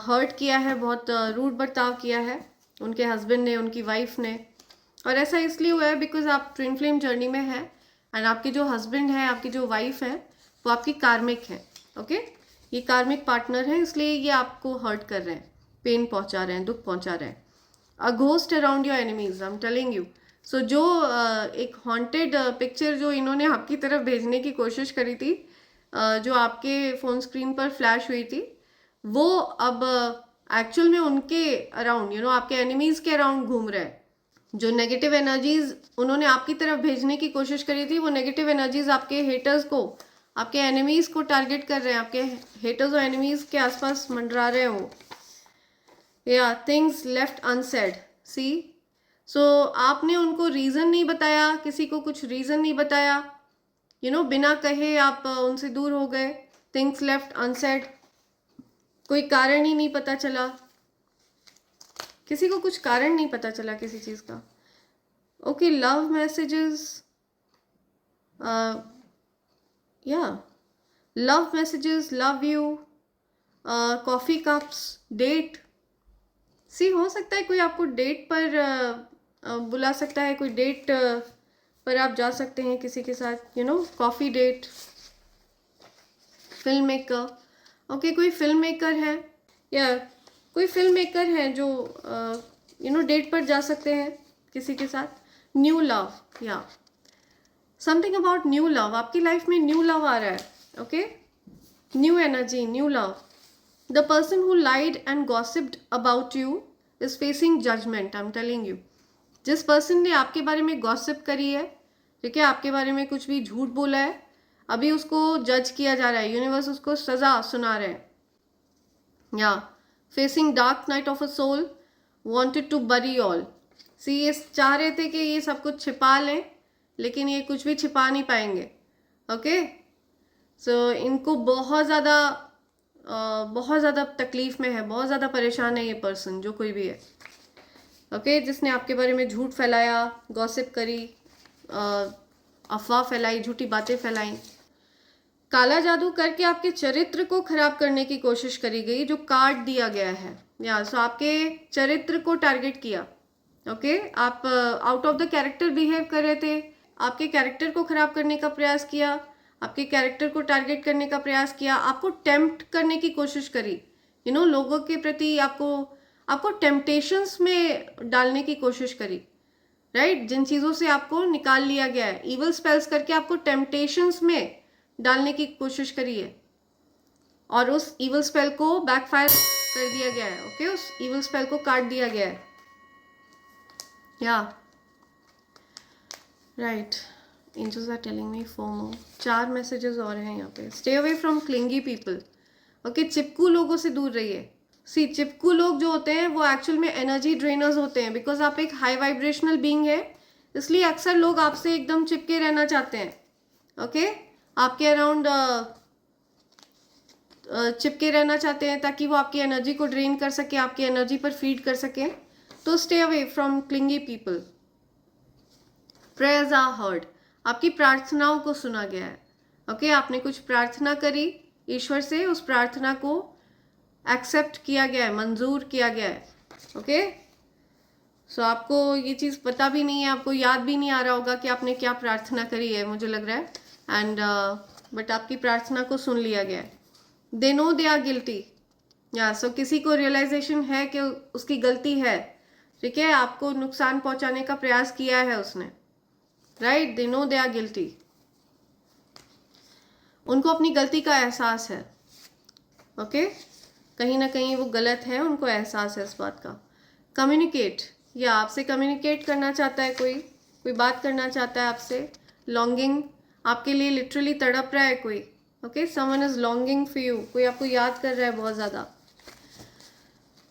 हर्ट किया है, बहुत रूड बर्ताव किया है, उनके हस्बैंड ने, उनकी वाइफ ने। और ऐसा इसलिए हुआ है बिकॉज आप ट्विन फ्लेम जर्नी में हैं एंड आपके जो हस्बैंड है, आपकी जो वाइफ है, वो आपकी कार्मिक है। ओके, ये कार्मिक पार्टनर है, इसलिए ये आपको हर्ट कर रहे हैं, पेन पहुंचा रहे हैं, दुख पहुंचा रहे हैं। A ghost around your enemies, I am telling you. So जो एक हॉन्टेड पिक्चर जो इन्होंने आपकी तरफ भेजने की कोशिश करी थी, जो आपके फ़ोन स्क्रीन पर फ्लैश हुई थी, वो अब एक्चुअल में उनके अराउंड, आपके एनिमीज़ के अराउंड घूम रहा है। जो नेगेटिव एनर्जीज उन्होंने आपकी तरफ भेजने की कोशिश करी थी, वो नेगेटिव एनर्जीज आपके हेटर्स को, आपके एनिमीज़ को टारगेट कर रहे हैं। आपके हेटर्स और एनिमीज़ के आसपास मंडरा रहे हैं वो। या थिंग्स लेफ्ट अनसेड, सी। सो आपने उनको रीज़न नहीं बताया, किसी को कुछ रीज़न नहीं बताया, बिना कहे आप उनसे दूर हो गए। थिंग्स लेफ्ट अनसेड, कोई कारण ही नहीं पता चला, किसी को कुछ कारण नहीं पता चला किसी चीज़ का। ओके, लव मैसेजेस, या love messages, love you, coffee cups, date. See, हो सकता है कोई आपको डेट पर बुला सकता है, कोई डेट पर आप जा सकते हैं किसी के साथ, coffee date. Film maker, okay, कोई फिल्म मेकर है या कोई फिल्म मेकर है जो डेट पर जा सकते हैं किसी के साथ। न्यू लव, या समथिंग अबाउट न्यू लव, आपकी लाइफ में न्यू लव आ रहा है। Okay, new energy, new love. The person who lied and gossiped about you is facing judgement, I am telling you. जिस पर्सन ने आपके बारे में गॉसिप करी है, ठीक है, आपके बारे में कुछ भी झूठ बोला है, अभी उसको जज किया जा रहा है, यूनिवर्स उसको सजा सुना रहे हैं। या facing dark night of a soul, wanted to bury all. See, ये चाह रहे थे कि ये सब कुछ छिपा लें, लेकिन ये कुछ भी छिपा नहीं पाएंगे। ओके, सो इनको बहुत ज़्यादा तकलीफ में है, बहुत ज़्यादा परेशान है ये पर्सन, जो कोई भी है, ओके, जिसने आपके बारे में झूठ फैलाया, गॉसिप करी, अफवाह फैलाई, झूठी बातें फैलाई, काला जादू करके आपके चरित्र को खराब करने की कोशिश करी गई, जो कार्ड दिया गया है। या सो आपके चरित्र को टारगेट किया। ओके, आप out of the character behave कर रहे थे, आपके कैरेक्टर को खराब करने का प्रयास किया, आपके कैरेक्टर को टारगेट करने का प्रयास किया, आपको टेम्प्ट करने की कोशिश करी, लोगों के प्रति आपको टेम्पटेशंस में डालने की कोशिश करी, राइट? जिन चीज़ों से आपको निकाल लिया गया है, इवल स्पेल्स करके आपको टेम्पटेशंस में डालने की कोशिश करी है, और उस इवल स्पेल को बैकफायर कर दिया गया है। ओके, उस इवल स्पेल को काट दिया गया है। या right, angels are telling me 4 more, 4 messages और हैं यहाँ पे। Stay away from clingy people. Okay, चिपकू लोगों से दूर रहिए। सी, चिपकू लोग जो होते हैं वो एक्चुअल में एनर्जी ड्रेनर्स होते हैं, बिकॉज आप एक हाई वाइब्रेशनल बीइंग है, इसलिए अक्सर लोग आपसे एकदम चिपके रहना चाहते हैं। ओके, आपके अराउंड चिपके रहना चाहते हैं ताकि वो आपकी एनर्जी को ड्रेन कर सके, आपकी एनर्जी पर फीड कर सके। तो stay away from clingy people. Prayers are heard, आपकी प्रार्थनाओं को सुना गया है। ओके, आपने कुछ प्रार्थना करी ईश्वर से, उस प्रार्थना को एक्सेप्ट किया गया है, मंजूर किया गया है। ओके, सो आपको ये चीज़ पता भी नहीं है, आपको याद भी नहीं आ रहा होगा कि आपने क्या प्रार्थना करी है, मुझे लग रहा है, एंड बट आपकी प्रार्थना को सुन लिया गया है। They know they are guilty. या सो किसी को रियलाइजेशन है कि उसकी गलती है, ठीक है, आपको नुकसान पहुंचाने का प्रयास किया है उसने, right? They know they are guilty, उनको अपनी गलती का एहसास है। ओके, कहीं ना कहीं वो गलत है, उनको एहसास है इस बात का। कम्युनिकेट, या आपसे कम्युनिकेट करना चाहता है, कोई बात करना चाहता है आपसे। लॉन्गिंग, आपके लिए लिटरली तड़प रहा है कोई। Okay, someone is longing for you, कोई आपको याद कर रहा है बहुत ज़्यादा।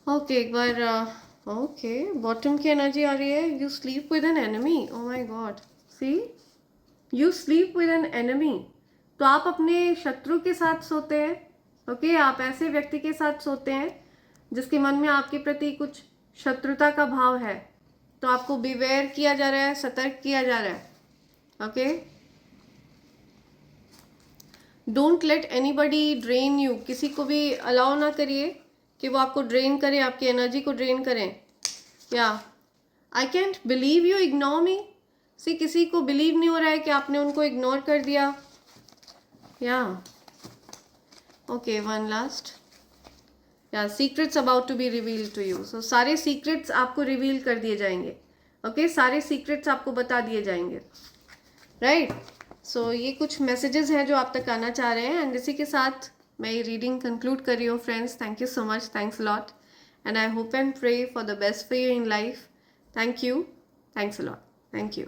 ओके, एक बार ओके, बॉटम की एनर्जी आ रही है। You sleep with an enemy. Oh my God, see, you sleep with an enemy. तो आप अपने शत्रु के साथ सोते हैं। ओके, आप ऐसे व्यक्ति के साथ सोते हैं जिसके मन में आपके प्रति कुछ शत्रुता का भाव है, तो आपको बिवेयर किया जा रहा है, सतर्क किया जा रहा है। Okay, don't let anybody drain you, किसी को भी अलाउ ना करिए कि वो आपको ड्रेन करे, आपकी एनर्जी को ड्रेन करें। या I can't believe you ignore me. See, किसी को बिलीव नहीं हो रहा है कि आपने उनको इग्नोर कर दिया। या ओके, वन लास्ट। या secrets about to be reveal to you. So सारे सीक्रेट्स आपको रिवील कर दिए जाएंगे। ओके, सारे सीक्रेट्स आपको बता दिए जाएंगे, राइट? सो ये कुछ मैसेजेस हैं जो आप तक आना चाह रहे हैं, एंड इसी के साथ मैं ये रीडिंग कंक्लूड कर रही हूँ friends. Thank you so much, thanks lot, and I hope and pray for the best for you in life. Thank you, thanks a lot, thank you.